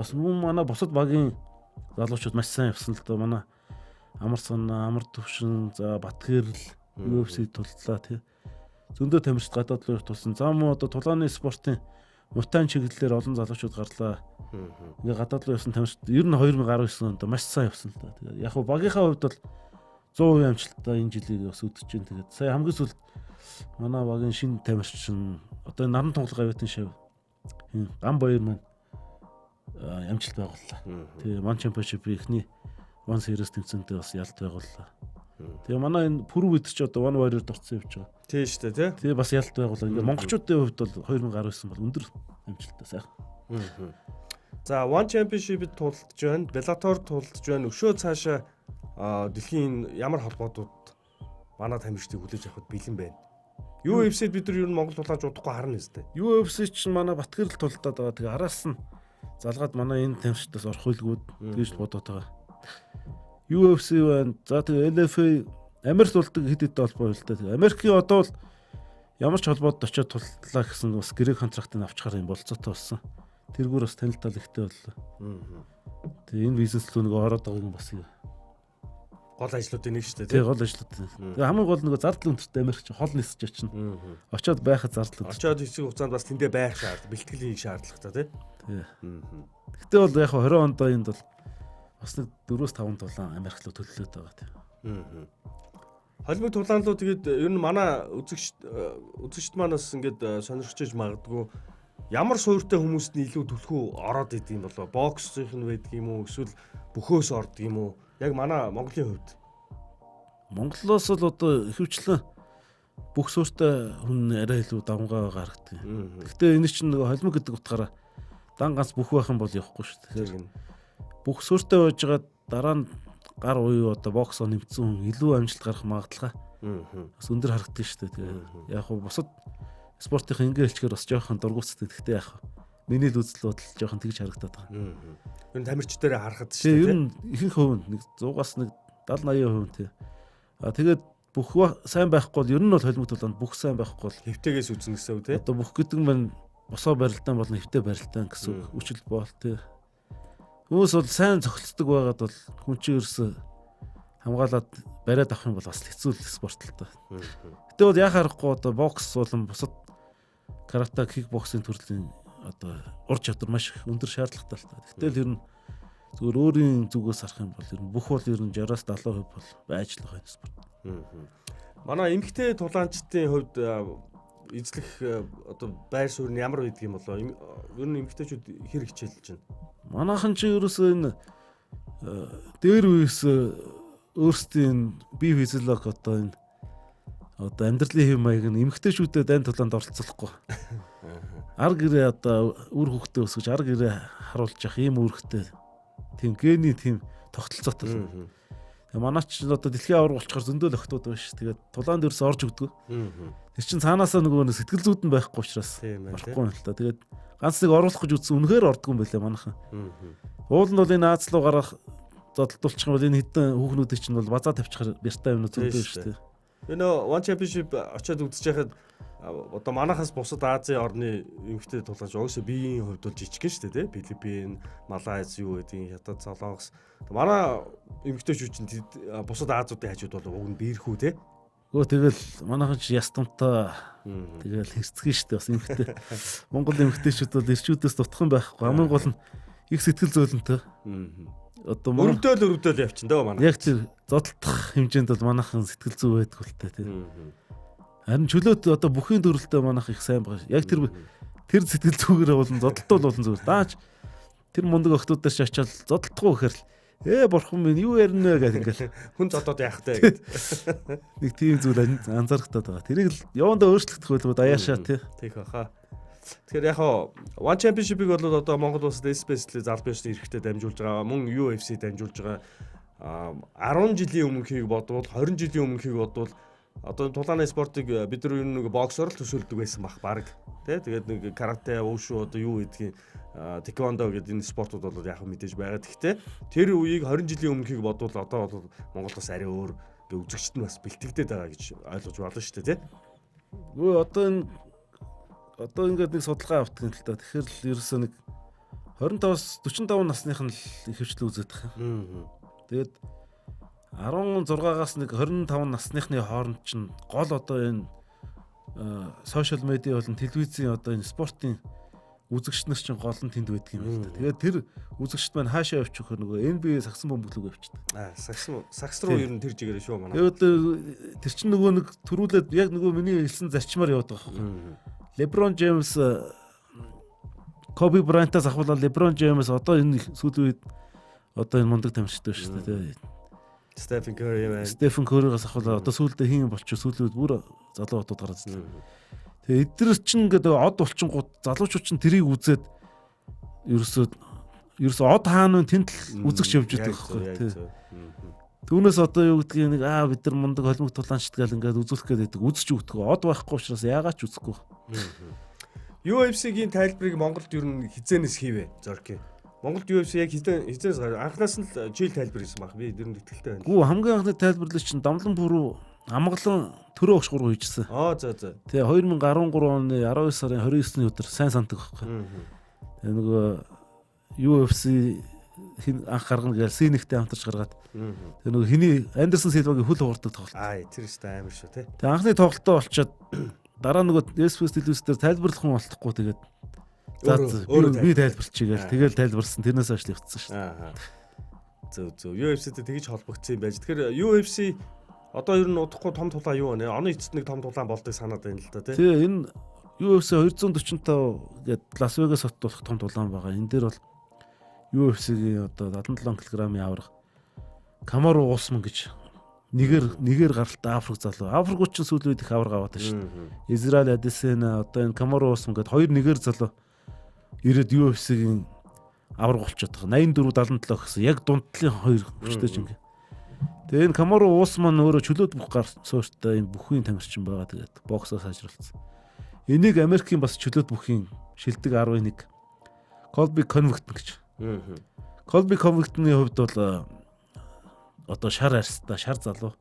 Бас манай бусад багийн залуучууд маш сайн явсан л доо. Манай Амар Санаа, Амар Төвшин, за Батгэрл UFC туллаа тий. Зөндөө тамирчид гадаад руу тулсан. За мөн одоо тулааны спортын мутан чиглэлээр олон залуучууд гарлаа. Ингээ гадаад руу явсан тамирчид ер нь 2019 онд маш сайн явсан л да. Тэгээд яг багийнхаа хувьд бол 100% амжилттай энэ жилийг бас үдчихэж байна. Тэгээд сая хамгийн сүүлд манай багийн шинэ тамирчин одоо наран тунгалаг авьяатын шав гам баяр маань амжилт байгууллаа. Тэгээ One Championship ихний One Series тэмцээндээ бас ялт байгууллаа. Тэгээ манай энэ пүрв бид ч одоо One Warrior-д орсон явж байгаа. Тийм шүү дээ, тий. Тэгээ бас ялт байгууллаа. Ингээ монголчуудын хувьд бол 2019 бол өндөр амжилттай сайхан. За One Championship-д тулдж байна, Bellator тулдж байна. Өшөө цаашаа дэлхийн ямар холбоотууд манай тамирчдыг хүлээж авахд бэлэн байна. UFC-д бид нар ер нь Монгол тулааж удахгүй харна нэстэй. UFC чинь манай Батгэрл тулдаад байгаа. Тэгээ араас нь залгаад манай энэ тамирчдаас орох хөлгүүд гэж бодоод байгаа. UFC байна. За тэгээ LFA Америк тулдаг хэд хэдэн холбоо л да. Тэгээ Америкийн одоо бол ямар ч холбоод очиод тултлаа гэсэн бас гэрээ контрактыг авчихаар юм болцоотой болсон. Тэргүүр бас танилтал ихтэй боллоо. Тэгээ энэ бизнес рүү нэг ороод байгаа юм бас гол ажлуудын нэг шүү дээ. Тэгээ гол ажлууд. Тэгээ хамгийн гол нөгөө зардал өндөртэй Америк чинь хол нисэж очино. Очоод байхад зардал өндөртэй. Очоод хэсэг хугацаанд бас тэндээ байх шаардлага, бэлтгэл хийх шаардлагатай тий. Гэтэ бол яг 20 онд энд бол бас нэг 4-5 тулаан Америк руу төлөлөөд байгаа тий. Холимог тулаанлуу тэгээд ер нь манай үзэгчд манаас ингээд сонирхож магадгүй ямар суурьтай хүмүүст нь илүү түлхүү ороод идэв юм болоо. Боксных нь байдаг юм уу? Эсвэл бөхөөс ордог юм уу? Яг манай Монголын хувьд. Монголоос л одоо ихэвчлэн бүх суурьтай хүн арай илүү давнгаа гаргадаг. Гэхдээ энэ чинь нөгөө холимог гэдэг утгаараа дан ганц бүх байх юм бол явахгүй шүү дээ. Тэгэхээр бүх суурьтай байж байгаа дараа нь гар уяа одоо боксоо нэмсэн хүн илүү амжилт гарах магадлал бас өндөр харагддаг шүү дээ. Тэгээ яг хуу бусад спортын ингээ хэлчгээр бас жоохон дургуцдаг. Гэхдээ яг миний л үзэл бодол жоохон тэгж харагдаад байгаа. Ер нь тамирчдаараа харахад шүү дээ. Ер нь ихэнх хувь нэг 100-аас нэг 70-80% тий. Тэгээд бүх сайн байхгүй бол ер нь бол холимог тулаанд бүх сайн байхгүй бол хэвтэгээс үзнэ гэсэн үг тий. Одоо бүх гэдэг нь маань босоо барилдаан болон хэвтэ барилдаан гэсэн үчил боол тий. Хүмүүс бол сайн цогцолдог байгаад бол хүн чинь ерөөсө хамгаалаад бариад авах юм бол бас хэцүү спорт л та. Гэтэ бол яхаа харахгүй одоо бокс болон бусад карате, кикбоксийн төрлийн одоо ур чадвар маш их өндөр шаардлагатай л та. Гэтэл ер нь зүгээр өөрийн зүгээс харах юм бол ер нь бүх бол ер нь 60-аас 70% бол байж л байгаа спорт. Манай эмэгтэй тулаанчдын хувьд эзлэх одоо байр суурь нь ямар байдаг юм болоо? Ер нь эмэгтэйчүүд хэр хичээлж байна? Манайхан ч ерөөсөө энэ дээр үеэс өөрсдийн бие физиолог одоо энэ одоо амьдралын хэв маяг нь эмэгтэйчүүдэд дайн тулаанд оролцуулахгүй. Ар гэрээ одоо үр хөвгтөө өсгөж ар гэрээ харуулж явах ийм үүрэгтэй тийм гений тийм тогтолцоотой. Манай ч одоо дэлхийн аварга болчоор зөндөө л охтууд байна ш. Тэгээд тулаанд ерөөс орж өгдөг. Тэр чин цаанаасаа нөгөө сэтгэл зүйд нь байхгүй учраас болохгүй юм л та. Тэгээд ганц нэг оруулах гэж үзсэн үнэхээр ордгүй юм байлаа манайхан. Уул нь бол энэ Аз руу гарах зодтолдуулчих юм бол энэ хэдэн хүүхнүүдийг чинь бол базаа тавьчихаар бяртай юм зөндөө шүү дээ. Энэ One Championship очиод үзэж байхад одоо манайхаас бусад Азийн орны эмэгтэй тулаанч угсаа биеийн хувьд бол жижиг шүү дээ тий. Филиппин, Малайз юу гэдгийг Хятад, Солонгос. Манай эмэгтэйчүүд чинь бусад Азиудын хажууд бол уг нь биерхүү тий. Өө тэгэл манайхан ч ястамтаа тэгэл хэрцгий штэ бас эмхтэй. Монгол эмхтэйчүүд бол ирчүүдээс дутхан байхгүй. Хамгийн гол нь их сэтгэл зөөлөнтэй. Одоо өрөвдөөл явчихна дөө манай. Яг тэр зодтолдох хэмжээнд бол манайхан сэтгэл зүй байдаг үлтэй тий. Харин чөлөөт одоо бүхний төрөлтөө манайх их сайн байгаа. Яг тэр сэтгэл зүгээрээ болон зодтолтол болон зүгээр. Даач тэр мундаг охтууд дээр ч очиад зодтолтгүй гэхээр л бурхан минь юу ярина гэх ингээл хүн зодоод яах вэ гэд. Нэг тийм зүйл анзаарахтаад байгаа. Тэрийг л явандаа өөрчлөгдөх байлгүй даяашаа тий. Тийх баха. Тэгэхээр яг One Championship-ийг бол одоо Монгол улсад Especially залбын ёсны эрхтэй дамжуулж байгаа. Мөн UFC дамжуулж байгаа. 10 жилийн өмнөхийг бодвол 20 жилийн өмнөхийг бодвол одоо тулааны спортыг бид нар нэг боксоор л төсөөлдөг байсан бах баг. Тэ тэгээд нэг карате, вушу одоо юу гэдгийг тэквондо гэдэг энэ спортууд бол яг мэдээж байгаа. Гэхдээ тэр үеийг 20 жилийн өмнөхийг бодвол одоо бол Монголоос арай өөр би үзэгчд нь бас бэлтгэгдээд байгаа гэж ойлгож байна шүү дээ, тэ. Одоо ингээд нэг судалгаа авдаг юм л та. Тэгэхээр л ерөөсөө нэг 25-аас 45 насных нь л их хвчлээ үзээд байгаа. Тэгээд 16-аас нэг 25 насныхны хооронд чинь гол одоо энэ сошиал медиа болон телевизийн одоо энэ спортын үзэгчнэр чинь гол нь тэнд байдаг юм л та. Тэгээд тэр үзэгчд маань хаашаа явчих вэ? Нөгөө NBA сагсан бөмбөглөг явчихдаг. Сагс руу ер нь тэр жигээр шүү манай. Тэгээд тэр чинь нөгөө нэг төрүүлээд яг нөгөө миний хэлсэн зарчмаар яваад байгаа юм. Леброн Джеймс Коби Брайантаас ахвал Леброн Джеймс одоо энэ сүүлийн үед одоо энэ мундаг тамирчтай шүү дээ. Стефен Curry-гаас ахвал одоо сүүлдээ хин болчих сүүлийн үед бүр залуу хотод гараад ирлээ. Тэгээ эдгээр чинь ингээд од болчингууд залуучууд чинь тэрийг үзээд ерөөсөө од хаана тэнд л үзэгч явж байдаг байхгүй тий. Түүнээс одоо юу гэдгийг нэг бид нар мундаг холимог тулаанчд гал ингээд үзүүлэх гээд байдаг. Үзэж өгдөг. Од байхгүй учраас яагаад ч үзэхгүй. UFC-гийн тайлбарыг Монголд ер нь хизээнээс хийвэ зорки. Монголд UFC яг хизээнээс анхнаас нь жил тайлбар хийсэн баг. Би ер нь итгэлтэй байна. Гүү хамгийн анхны тайлбарлал чинь Дамлан бүрүү амгалан төрөө огш 3 хийжсэн. За. Тэгээ 2013 оны 12 сарын 29-ний өдөр сайн сантаг байхгүй. Тэгээ нөгөө UFC хин анх гаргана гээл Синэгтэй хамтарч гаргаад. Тэр нөгөө хиний Андерсон Силвагийн хөл хуурдаг тоглолт. Тэр ихтэй амар шүү те. Тэгээ анхны тоглолтоо болчоод дараа нөгөө Эспес телевизээр тайлбарлах хүн олдохгүй тэгээд би тайлбарчий гээл тэгэл тайлбарсан тэрнээс хойш явцсан шүү дээ. Зөв. UFC-тэй тэгж холбогдсон юм байж. Тэгэхээр UFC одоо ер нь удахгүй том тулаан юу вэ? Оны эцэст нэг том тулаан болдог санаад байна л да тий. Тэгээ энэ UFC 245 гээд Лас Вегас хот болох том тулаан байгаа. Энэ дээр бол UFC-гийн одоо 77 кг-ийн аварга Камару Усман гэж нэгээр гаралтай Африк залуу. Африкууд ч сүүлийн үед их аварга аваад шүү дээ. Израиль Адесена одоо энэ Камару Усман гээд хоёр нэгээр залуу ирээд UFC-гийн аварга болчиход байгаа. 84 77 гэсэн яг дундлын хоёр хүчтэй ч ингээ. Тэгээ энэ Камару Усман өөрөө чөлөөт бүх гар суурьтай энэ бүхний тамирчин байгаа. Тэгээд боксоос ажирлцсан. Энийг Америкийн бас чөлөөт бүхийн шилдэг 11 Colby Covington гэж. Colby Covington-ийн хувьд бол одоо шар арьстай шар залуу.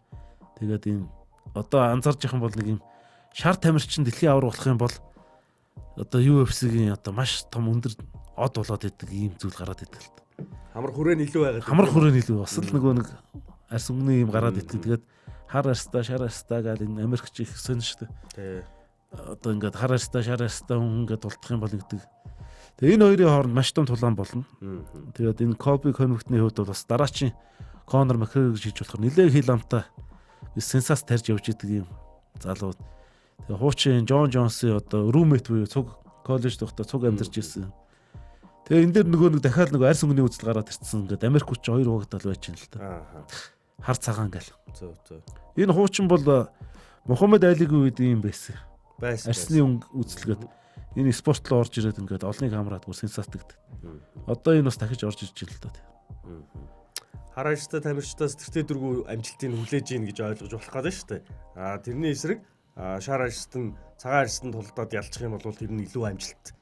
Тэгээд энэ одоо анзаарч явах юм бол нэг юм шар тамирчин дэлхийн авар болох юм бол одоо UFC-гийн одоо маш том өндөр од болоод идэг ийм зүйл гараад идэг л та. Хамар хүрээ илүү байгаад. Хамар хүрээ илүү бас л нөгөө нэг арьс өнгөний юм гараад идэг. Тэгээд хар арьстай шар арьстай гал энэ Америкч их сонь шүү дээ. Тий. Одоо ингээд хар арьстай шар арьстай хүн ингээд тулдах юм бол нэгдэг. Тэгээ энэ хоёрын хооронд маш том тулаан болно. Тэгээд энэ Colby Covington-ийн хувьд бол бас дараачийн Conor McGregor гэж хийж болохоор нэлээд хил амтай сенсац тарьж явж идэг юм залууд. Тэгээ хуучин John Jones-ийн одоо roommate буюу цуг коллеж доохтой цуг амьдарч ирсэн. Тэгээ энэ дээр нөгөө дахиад нөгөө арьс өнгөний үзэл гараад ирсэн. Ингээд Америк хүч хоёр угдал байж байна л та. Хар цагаан гэл. Зөв. Энэ хуучин бол Мухаммед Алигийн үед юм байсан. Арсны үзэлгээд энэ спорт руу орж ирээд ингээд олныг хамраад бүр сенсацтагд. Одоо энэ бас дахиж орж ирж байна л да. Хар арьстай тамирчдаас тэртээ дөрвөн амжилтыг хүлээж ийн гэж ойлгож болох гэдэг шүү дээ. Тэрний эсрэг шар арьстан цагаан арьстан тулдаад ялчих юм бол тэр нь илүү амжилт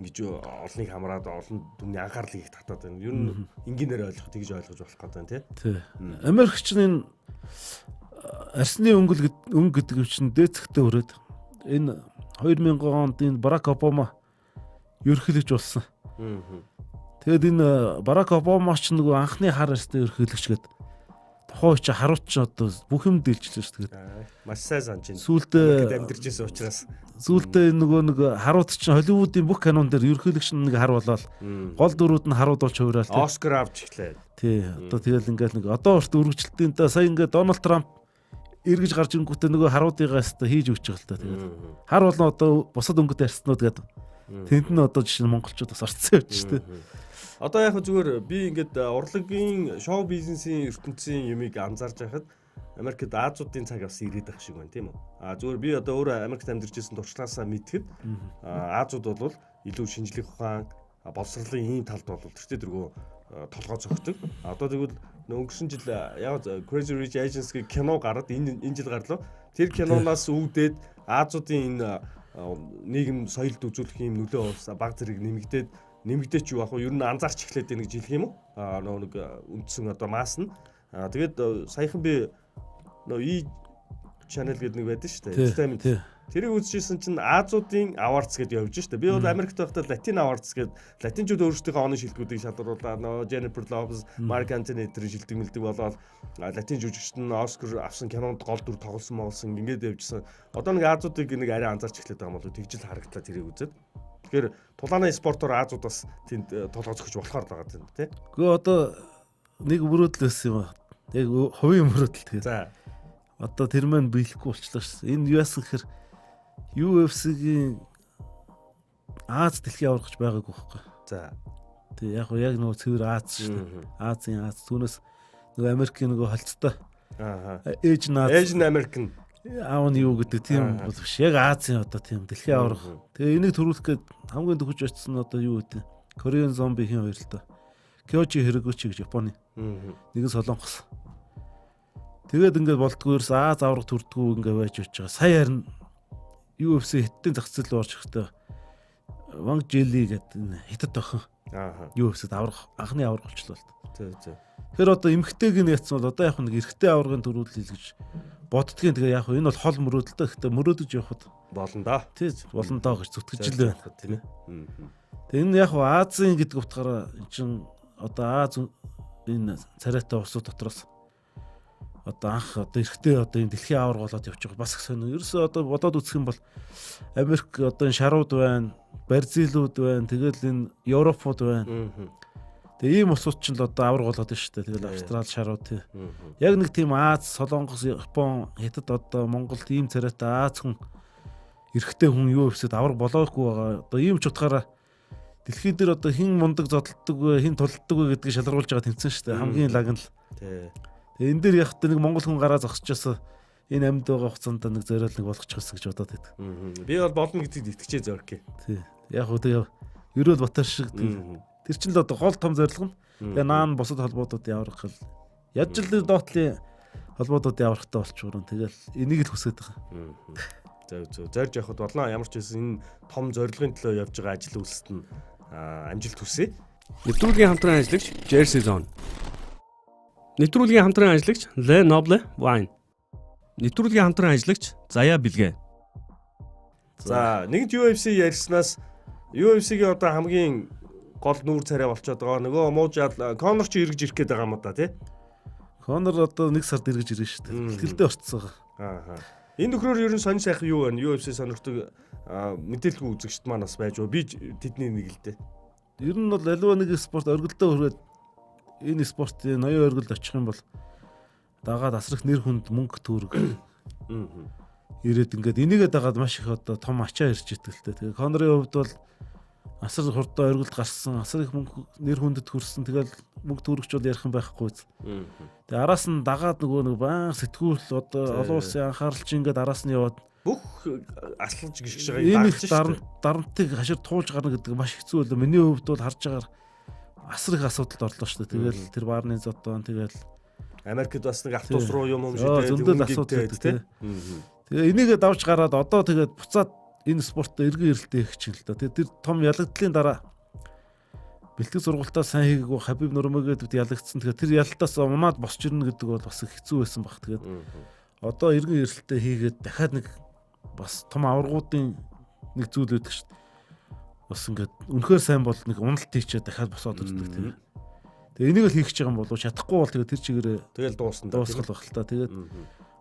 ингэж олныг хамраад олон түмний анхаарлыг их татаад байна. Ер нь энгийнээр ойлгох тэгж ойлгож болох гэдэг байна тий. Америкч энэ арсны өнгө гэдэг чинь дээцэгтэй өрөөд энэ 2000 онд энэ Барак Обама ерөнхийлөгч болсон. Тэгэд энэ Барак Обама ч нөгөө анхны хар арьстай ерөнхийлөгч гээд тухайн үе чи харуут ч одоо бүх юм дэлжлээ шүү дээ. Маш сайн санаж байна. Сүүлдээ амьдарч байсан учраас сүүлдээ нөгөө нэг харуут ч Холливуудын бүх кинон дээр ерөнхийлөгч нэг хар болоод гол дүрүүд нь харууд болж хувирал тий. Оскар авч эхлэв. Тий. Одоо тэгэл ингээл нэг одоо урт үргэлжилтийн та сая ингээд Дональд Трамп эргэж гарч ирэнгүүтээ нөгөө харуудыгаас та хийж өгч байгаа л та тэгээд хар болон одоо бусад өнгөтэй арснууд гэдэг тэнд нь одоо жишээ нь монголчууд бас орцсон явж шүү дээ. Одоо яг зүгээр би ингээд урлагийн шоу бизнесийн ертөнцийн юмыг анзаарч байхад Америкт Азиудын цаг бас ирээд байх шиг байна тийм үү? Зүгээр би одоо өөрөө Америкт амьдарч ирсэн туршлагаасаа мэдхэд Азиуд бол илүү шинжлэх ухаан, боловсролын ийм талд бол тэртээ дөрвөө толгой цогтөг. Одоо тэгвэл өнгөрсөн жил яг Crazy Rich Asians гэх кино гараад энэ жил гарлаа. Тэр киноноос үүдээд Азиудын энэ нийгэм соёлд үзүүлэх юм нөлөө баг зэрэг нэмэгдээч юу ах вэ? Ер нь анзаарч эхлээд байна гэж хэлэх юм уу? Нэг үндсэн одоо масс нь. Тэгээд саяхан би нөө channel гэдэг нэг байдаг шүү дээ. Тэрийг үзчихсэн чинь Азиудын awards гэдээ явж штэ. Би бол Америкт байхдаа Latin awards гэдэг латинчууд өөрсдийнхөө оны шилдэгүүдийг шалгаруулаад Jennifer Lopez, Mark Anthony тэрийн шилдэг мэлдэг болоод латин жүжигчд нь Оскар авсан кинонд гол дүр тоглосон ингээд явжсан. Одоо нэг Азиудыг нэг арай анзаарч эхлэх байгаа юм болов тэгжил харагдлаа тэрийг үзээд. Тэгэхээр тулааны спортоор Азиудаас тэнд толгой зөхөж болохоор байгаа юм тий. Гэхдээ одоо нэг мөрөөдөл өссөн юм аа. Яг хувийн мөрөөдөл тэгээ. За. Одоо тэр маань биелэхгүй болчлаа шээ. Энэ юу яасан гэхээр UFC-гийн Аз дэлхийн аврагч байгаагүй байхгүй. За. Тэгээ яг нөгөө цэвэр Аз шүү дээ. Азийн Аз түүнээс нөгөө Америкийн нөгөө холцтой. Asian American аав нь юу гэдэг тийм бол биш. Яг Азийн одоо тийм дэлхийн авраг. Тэгээ энийг төрүүлэх гээд хамгийн төгөж очсон нь одоо юу гэдэг. Korean Zombie-ийн хоёр л доо. Kyoji Horiguchi гэж Японы. Нэгэн солонгос. Тэгээд ингээд болтгоорс Аз авраг төрдгүү ингээд байж очиж байгаа. Сая харин UFC хиттийн зах зээл рүү орж ирэхдээ Wang Jelly гэдэг хятад охин. UFC-д анхны авраг болчлоо л. Тий. Тэгэхээр одоо эмхтэйг нь яцсан бол одоо яг нэг эрэгтэй аврагын төрүүлэл гэж боддгийн. Тэгээ яг энэ бол хол мөрөөдөлтэй. Гэхдээ мөрөөдөж явахад болно да. Тий болно доо гэж зүтгэж л байна тийм ээ. Тэгээ энэ яг Азийн гэдэг утгаараа чинь одоо Аз энэ царайтай улсууд дотроос одоо анх одоо эртээ одоо энэ дэлхийн аварга болоод явж байгаа бас их сонир. Ерөөсөө одоо бодоод үзэх юм бол Америк одоо энэ шарууд байна, Бразилууд байна, тэгэл энэ Европууд байна. Тэгээ ийм улсууд ч л одоо аварга болоод байна шүү дээ. Тэгэл Австрали шарууд тий. Яг нэг тийм Аз, Солонгос, Япон, Хятад одоо Монголд ийм царайтай Аз хүн эрэгтэй хүн UFC-д аварга болоогүй байгаа. Одоо ийм ч утгаараа дэлхий дээр одоо хин мундаг зодтолдог вэ, хин тулддаг вэ гэдгийг шалгаруулж байгаа тэмцэн шүү дээ. Хамгийн лаг нь л. Тий. Тэгээ энэ дээр яг та нэг монгол хүн гараа зогсчихоос энэ амьд байгаа хугацаанд нэг зориул нэг болгочихсон гэж бодоод байдаг. Би бол болно гэдэгт итгэжээ зориг. Тий. Яг хөө тэгээ Ерөөл Батар шиг тэр чинь л одоо гол том зорилго нь. Тэгээ наан бусад холбоодууд явах гал. Яаж л доотлын холбоодууд явахтай болчихвол тэгэл энийг л хүсэж байгаа. Зөв зорж явахд болно. Ямар ч байсан энэ том зорилгын төлөө явж байгаа ажил үйлсэд нь амжилт хүсье. Нэвтрүүлгийн хамтран ажиллагч Jersey Zone. Нэвтрүүлгийн хамтран ажиллагч Le Noble Wine. Нэвтрүүлгийн хамтран ажиллагч Заяа Бэлгээ. За, нэгд UFC ярьснаас UFC-гийн одоо хамгийн гол нүүр царай болчиход байгаа. Нөгөө муужаал Конор ч эргэж ирэх гээд байгаа юм да тий. Конор одоо нэг сард эргэж ирнэ шүү дээ. Бэлгэлдээ орцсон байгаа. Энэ нөхрөөр ер нь сонь сайхан юу байна? UFC сонирхдаг мэдээлэл үзэгчд манаас байж уу? Би тэдний нэг л дээ. Ер нь бол аливаа нэг спорт оргилдоо хүрээд энэ спортын ноён оргилд очих юм бол дагаад асрах нэр хүнд мөнгө төгрөг. Ирээд ингээд энийгээ дагаад маш их одоо том ачаа ирж идэг л дээ. Тэгээ Конорын хувьд бол асар хурдан оргилд гарсан, асар их мөнгө нэр хүндэд хүрсэн. Тэгэл мөнгө төгрөгч бол ярих юм байхгүй. Тэгээ араас нь дагаад нөгөө нэг баан сэтгүүл одоо олон улсын анхаарал чинь ингээд араас нь яваад бүх аслаж гიშгэж байгаа юм дагч дарамтыг хашир туулж гарна гэдэг маш хэцүү байлаа. Миний хувьд бол харж агаар асар их асуудалд орлоо шүү дээ. Тэгэл тэр баарны зодон тэгэл Америкт бас нэг автобус руу юм шидээ зөндөл асуудал байдаг тийм. Тэгээ энийгээ давж гараад одоо тэгээд буцаад энэ спортод эргэн ирэлтээ их чинь л да. Тэр том ялагдлын дараа бэлтгэл сургалтаа сайн хийгээгүй Хабиб Нурмагомедовд ялагдсан. Тэгэхээр тэр ялалтаас унаад босч ирнэ гэдэг бол бас их хэцүү байсан баг. Тэгээд одоо эргэн ирэлтээ хийгээд дахиад нэг бас том аваргуудын нэг зүйл өгдөг шүү дээ. Бас ингээд үнэхээр сайн бол нэг уналт хийчээ дахиад босоод ирдэг тийм. Тэгээ энийг л хийх гэж байгаа юм болов чадахгүй бол тэгээ тэр чигээрээ тэгэл дуусна дуусгал баг л та. Тэгээд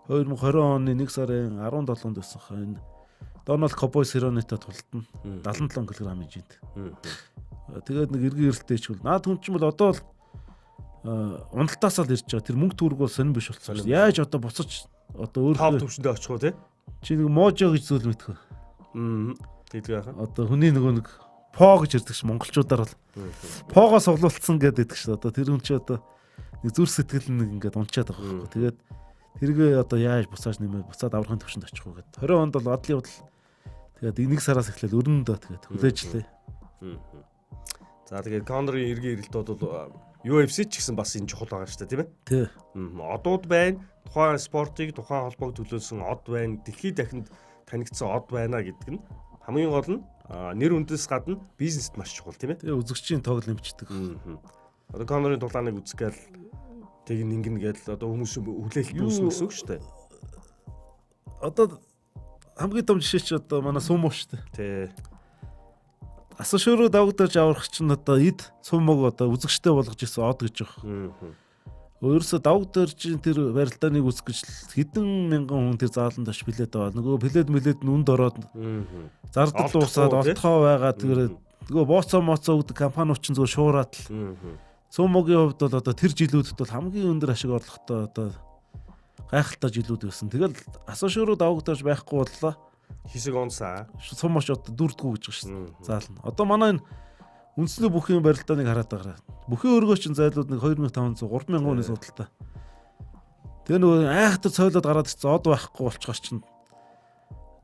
2020 оны 1 сарын 17-нд байсан хаа энэ Дональд Кобой Сиронитад тултна 77 кг хэмжээнд. Тэгээд нэг эргэн ирэлтээ чигвэл наад хүн чинь бол одоо л уналтаасаа л ирж байгаа. Тэр мөнгө төгрөг бол сонирн биш болчихсон. Яаж одоо буцаж одоо өөр топ төвшөндөө очих уу те? Чи нэг можо гэж зүйл мэдхүү. Тэгдэг яхаа. Одоо хүний нөгөө нэг по гэж ирдэг ш монголчуудаар бол погоо суглуулсан гэдэг ш. Одоо тэр хүн чи одоо нэг зүр сэтгэл нэг ингээд унчаад байгаа байхгүй. Тэгээд тэргээ одоо яаж буцааж нэмээ буцаад аврахын төвшөнд очих уу гэд. 20 онд бол одлын удал тэгээд 1 сараас эхлээд өрнөндөө тэгээд хүлээжлээ. За тэгээд Конорын эргэн ирэлт бол UFC ч гэсэн бас энэ чухал байгаа шүү дээ тийм ээ. Тий. Одууд байна. Тухайн спортыг тухайн холбоог төлөөсөн од байна. Дэлхийд дахинд танигдсан од байна гэдэг нь хамгийн гол нь нэр үндэс гадна бизнест маш чухал тийм ээ. Тэгээ үзэгчийн тоог нэмчихдэг. Одоо Конорын дулааныг үзгээл тэг ингэн гээл одоо хүмүүс хүлээлт үүснэ гэсэн үг шүү дээ. Одоо хамгийн том жишээ чи одоо манай сумо шүү дээ. Тий. Асуу шөрөө давагдаж аврах чинь одоо эд сумог одоо үзэгчтэй болгож исэн од гэж байгаа. Өөрөөсөө давагдаж тэр барилдааныг үзэх гэж хэдэн мянган хүн тэр зааланд очиж билет аваад нөгөө билет нь үнд ороод зардал дуусаад олтхоо байгаа тэр нөгөө бооцоо моцоо гэдэг компаниуд чинь зөв шуураад л сумогийн хувьд бол одоо тэр жилүүдэд бол хамгийн өндөр ашиг орлоготой одоо гайхалтай жилүүд байсан. Тэгэл асуу шөрөө давагдаж байхгүй боллоо. Хэсэг онсаа. Сумоч одоо дүрдгүү гэж байна шүү дээ. Заална. Одоо манай энэ үндсний бүхийн барилдааныг хараад байгаа. Бүхийн өргөө чинь зайлууд нэг 2500 3000 оны судалтай. Тэгээ нөгөө айхтар цойлоод гараад ирсэн од байхгүй болчихгоо чинь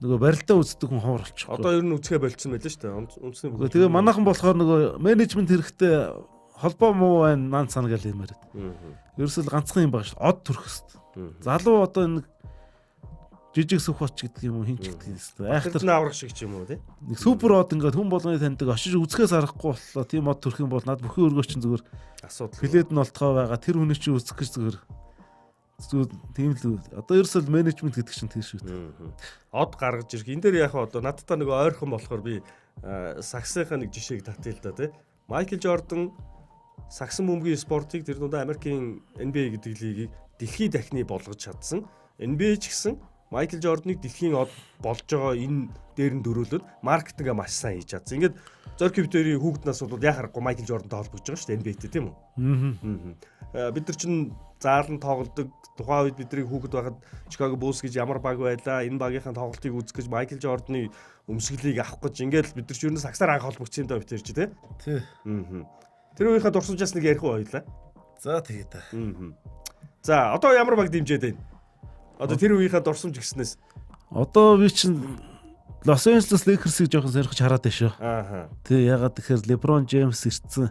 нөгөө барилдаа үздэг хүн ховор болчихгоо. Одоо ер нь үцгээ болцсон байлаа шүү дээ. Үндсний бүхэн. Тэгээ манайхан болохоор нөгөө менежмент хэрэгтэй холбоо муу байна нан цана гэл юмараад. Ерөөсөл ганцхан юм байгаа шүү. Од төрөх хэвээр. Залуу одоо нэг жижиг сүхвач гэдэг юм уу хин ч гэдэг юм. Айхтар аврах шиг ч юм уу тий. Нэг супер од ингээд хүн болгоны таньдаг очиж үзэхээс аргагүй боллоо. Тийм од төрөх юм бол над бүхэн өргөө чинь зүгээр асуудал. Билет нь олтгоо байгаа. Тэр хүний чинь үзэх гэж зүгээр тийм л одоо ерөөсөл менежмент гэдэг чинь тийм шүү дээ. Од гаргаж ирэх. Энд дээр яг одоо надтай нөгөө ойрхон болохоор би саксынхаа нэг жишээг татъя л да тий. Майкл Жордан сагсан бөмбөгийн спортыг тэр дундаа Америкийн NBA гэдэг лигийг дэлхийн дахины болгож чадсан. NBA ч гэсэн Майкл Жорданыг дэлхийн од болж байгаа энэ дээр нь дөрөөлөд маркетингээ маш сайн хийж чадсан. Ингээд Зорки битэрийн хүүхэд нас бол яхахгүй Майкл Жордантай холбогдож байгаа шүү дээ NBA-тэй тийм үү? Бид нар чинь заалан тоглодог. Тухайн үед бидний хүүхэд байхад Chicago Bulls гэж ямар баг байлаа. Энэ багийнхаа тоглолтыг үзэх гэж Майкл Жорданы өмсгөлийг авах гэж ингээд бид нар ч юу н сагсаар анх холбогдсон доо битэрч тий. Тий. Тэр үеийнхээ дурсамжаас нэг ярих уу хоёлаа. За тэгээ та. За одоо ямар баг дэмжээд байна? Одоо тэр үеийнхээ дурсамж гиснээс одоо би чинь Лос Анжелес Лейкерсийг жоохон сонирхож хараад байна шүү. ааха. Тий, ягаад тэгэхээр LeBron James ирсэн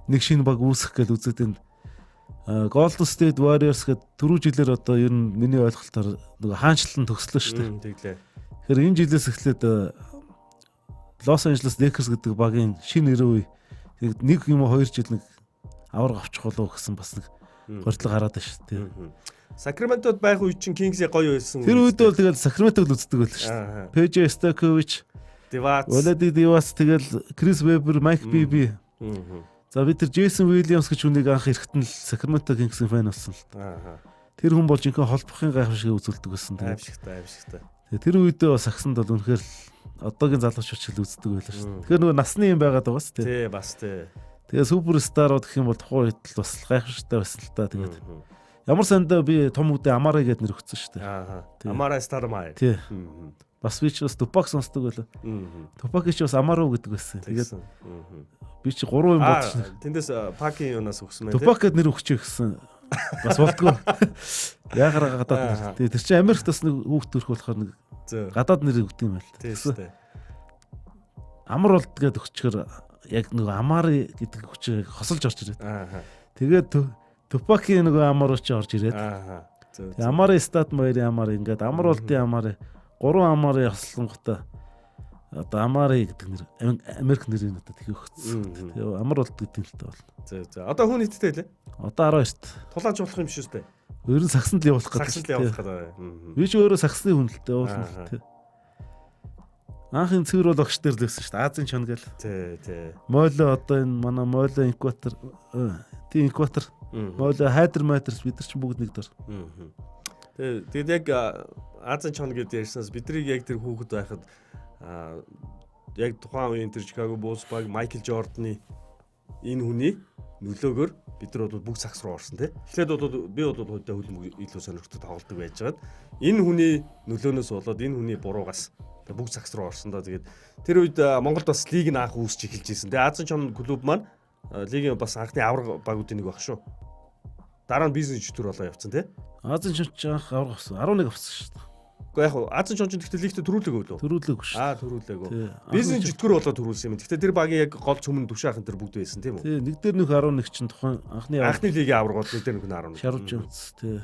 нэг шинэ баг үүсгэх гэж үзээд энэ Golden State Warriors гэдэг түрүү жилээр одоо ер нь миний ойлголтоор нэг хаанчлан төгслөө шүү дээ. Тэглээ. Тэгэхээр энэ жилээс эхлээд Лос Анжелес Лейкерс гэдэг багийн шинэ нэр үе нэг юм уу 2 жил нэг авраг авчих болов гэсэн бас нэг гортлог хараад байна шүү дээ. Сакраментод байх үе чинь Kings-ийг гоё байсан. Тэр үед бол тэгэл Сакраментог л үздэг байлаа шүү дээ. PJ Stojakovic, Divac, Vlade Divac тэгэл Chris Webber, Mike Bibby. За бид тэр Jason Williams гэж хүнийг анх ирэхэд нь л Sacramento Kings-ийн фэн болсон л. Тэр хүн бол жинхэнэ холбохын гайхамшиг үзүүлдэг байсан. Аимшигтай. Тэр үедээ бас сагсанд бол үнэхээр одоогийн залуучууд л үздэг байлаа шүү. Тэгэхээр нөгөө насны юм байгаад байгаа шүү. Тий, бас тий. Тэгээ суперстарууд гэх юм бол тухайн үед л бас гайхамшигтай байсан л та. Тэгээд ямар сандаа би том үедээ Амарай гэдэг нэр өгсөн шүү дээ. Амарай Стармай. Тий. Бас би ч бас Tupac сонсдог байлаа. Tupac ч бас Amaru гэдэг байсан. Тэгээд би чи 3 юм бодсон. Тэндээс Пакийн юунаас өгсөн мэн. Tupac гэдэг нэр өгчих гэсэн. Бас болтгоо. Яагаар гадаад нэр. Тэр чинь Америкт бас нэг хүүхд төрөх болохоор нэг гадаад нэр өгдөг юм байл. Тийм шүү дээ. Амар болд гэдэг өгчгөр яг нөгөө Амари гэдэг хүчийг хосолж орж ирээд. Тэгээд Tupac-ийн нөгөө Amaru ч орж ирээд. Амари стат моёрын Амари ингээд Амар болдын Амари 3 Амари хослонготой одоо Амари гэдэг нэр Америк нэрийн одоо тгий өгсөн. Тэгээ Амар болд гэдэг нэртэй бол. За. Одоо хүн нийттэй лээ. Одоо 12-т. Тулаанч болох юм шүү дээ. Ер нь сагсанд л явуулах гэдэг. Сагсанд л явуулах гэдэг. Би ч өөрөө сагсны хүнэлтэй уулна. Анхын цэвэр бол огш дээр л байсан шүү дээ. Азийн чон гэл. Тий. Мойло одоо энэ манай Мойло инкватор тийм инкватор Мойло хайдер матерс бид нар ч бүгд нэг дор. Тэгээд яг Азийн чон гэдэг ярьснаас биднийг яг тэр хүүхэд байхад яг тухайн үеийн тэр Chicago Bulls баг Майкл Жорданы энэ хүний нөлөөгөөр бид нар бол бүх сагс руу орсон тий. Эхлээд бол би бол хөдөө хөлбөмбөг илүү сонирхдаг тоглодог байжгаад энэ хүний нөлөөнөөс болоод энэ хүний буруугаас бүх сагс руу орсон доо. Тэгээд тэр үед Монголд бас лиг нь анх үүсч эхэлж ирсэн. Тэгээд Азийн чон клуб маань лигийн бас анхны авраг багуудын нэг баг шүү. Дараа нь бизнес чөтгөр болоо явцсан тий. Азийн чон анх авраг авсан 11 авсан шүү дээ. Гэхдээ яг Азийн чон гэхдээ лигт төрүүлээгүй лөө. Төрүүлээгүй шүү. Төрүүлээгүй. Бизнес чөтгөр болоо төрүүлсэн юм. Гэхдээ тэр багийн яг гол цөмөн түвшаахан тэр бүгд байсан тийм үү? Тий, нэг дээр нөх 11 чинь тухайн анхны лигийн авраг бол нэг дээр нөх 11. Шаруулж юмц тий.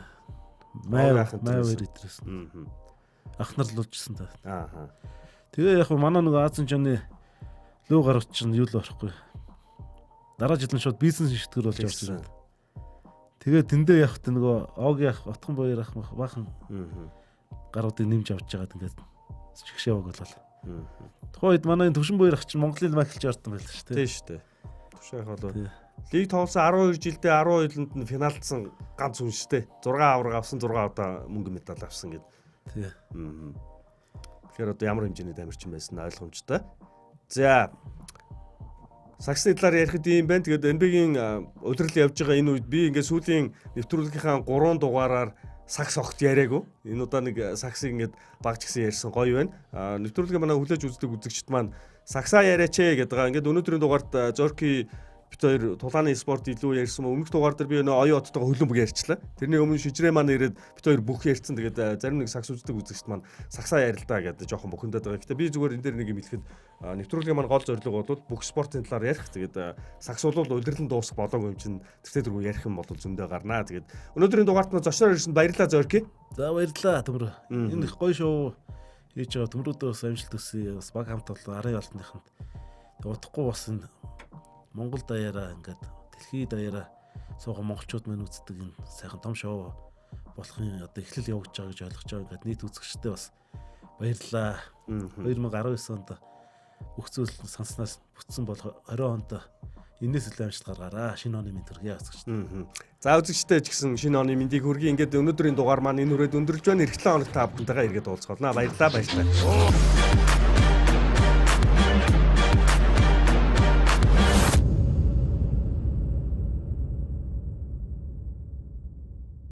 Майвэр идрээс. Ахнар л уулжсэн та. Тэгээ яг манай нөгөө Азийн чоны лөө гарч чинь юу л орохгүй. Дараа жил нь шууд бизнес шитгэр болж орж ирсэн. Тэгээ тэндээ явах нөгөө Оги ах, Отхон Боёр ах бахан гаруудыг нэмж авч жагаад ингээд чигшээ баг болол. Тухайн үед манай Төвшин Боёр ах чинь Монголын Майкл Жордан байлаа шүү дээ. Тийм шүү дээ. Төвшин ах бол лиг тоглосон 12 жилдээ 12-нд нь финалдсан ганц хүн шүү дээ. 6 авраг авсан, 6 удаа мөнгө медаль авсан гэдэг. Тий. Тэгэхээр одоо ямар хэмжээний тамирчин байсан ойлгомжтой. За. Сагсны талаар ярихад юм байна. Тэгээд NBA-гийн удирдал явж байгаа энэ үед би ингээд сүүлийн нэвтрүүлгийнхаа 3 дугаараар сагс огт яриаггүй. Энэ удаа нэг сагсыг ингээд багч гисэн ярьсан гоё байна. Нэвтрүүлгээ манай хүлээж үздэг үзэгчд маань сагсаа яриач гэдэг байгаа. Ингээд өнөөдрийн дугаарт Зорки бит хоёр тулааны спорт илүү ярьсан мө. Өмнөх дугаар дээр би нөө оюун оттойгоо хөлбөмбөг ярьчлаа. Тэрний өмнө шижрээ маань ирээд бит хоёр бүх ярьсан. Тэгээд зарим нэг сагс үздэг үзэгчд маань сагсаа ярилдаа гэдэг жоохон бухимдаад байгаа. Гэтэ би зүгээр энэ дээр нэг юм хэлэхэд нэвтрүүлгийн маань гол зорилго бол бүх спортын талаар ярих. Тэгээд сагс бол удирдлан дуусах болоогүй юм чинь тэртээ ярих юм бол зөндөө гарнаа. Тэгээд өнөөдрийн дугаарт нь зочноор ирсэнд баярлалаа Зорки. За баярлалаа төмөр. Энэ их гоё шоу хийж байгаа төмрүүдээ бас амжилт хүсье. Бас баг хамт бол арын олонныханд. Удахгүй бас энэ Монгол даяараа ингээд дэлхийд даяараа суугаа монголчууд мань үздэг энэ сайхан том шоу болохын одоо эхлэл явагдаж байгаа гэж ойлгож байгаа. Ингээд нийт үзэгчтэй бас баярлалаа. 2019 онд бүх зүйл санснаас бүтсэн бол 20 онд энэс илүү амжилт гаргаараа. Шинэ оны мэд хүргэе асууж. За үзэгчтэй ч гэсэн шинэ оны мэндийг хүргэе. Ингээд өнөөдрийн дугаар маань энэ хүрээд өндөрлж байна. Эх 7 хоног та бүхэнтэйгээ эргээд уулзах болно. Баярлалаа баярлалаа.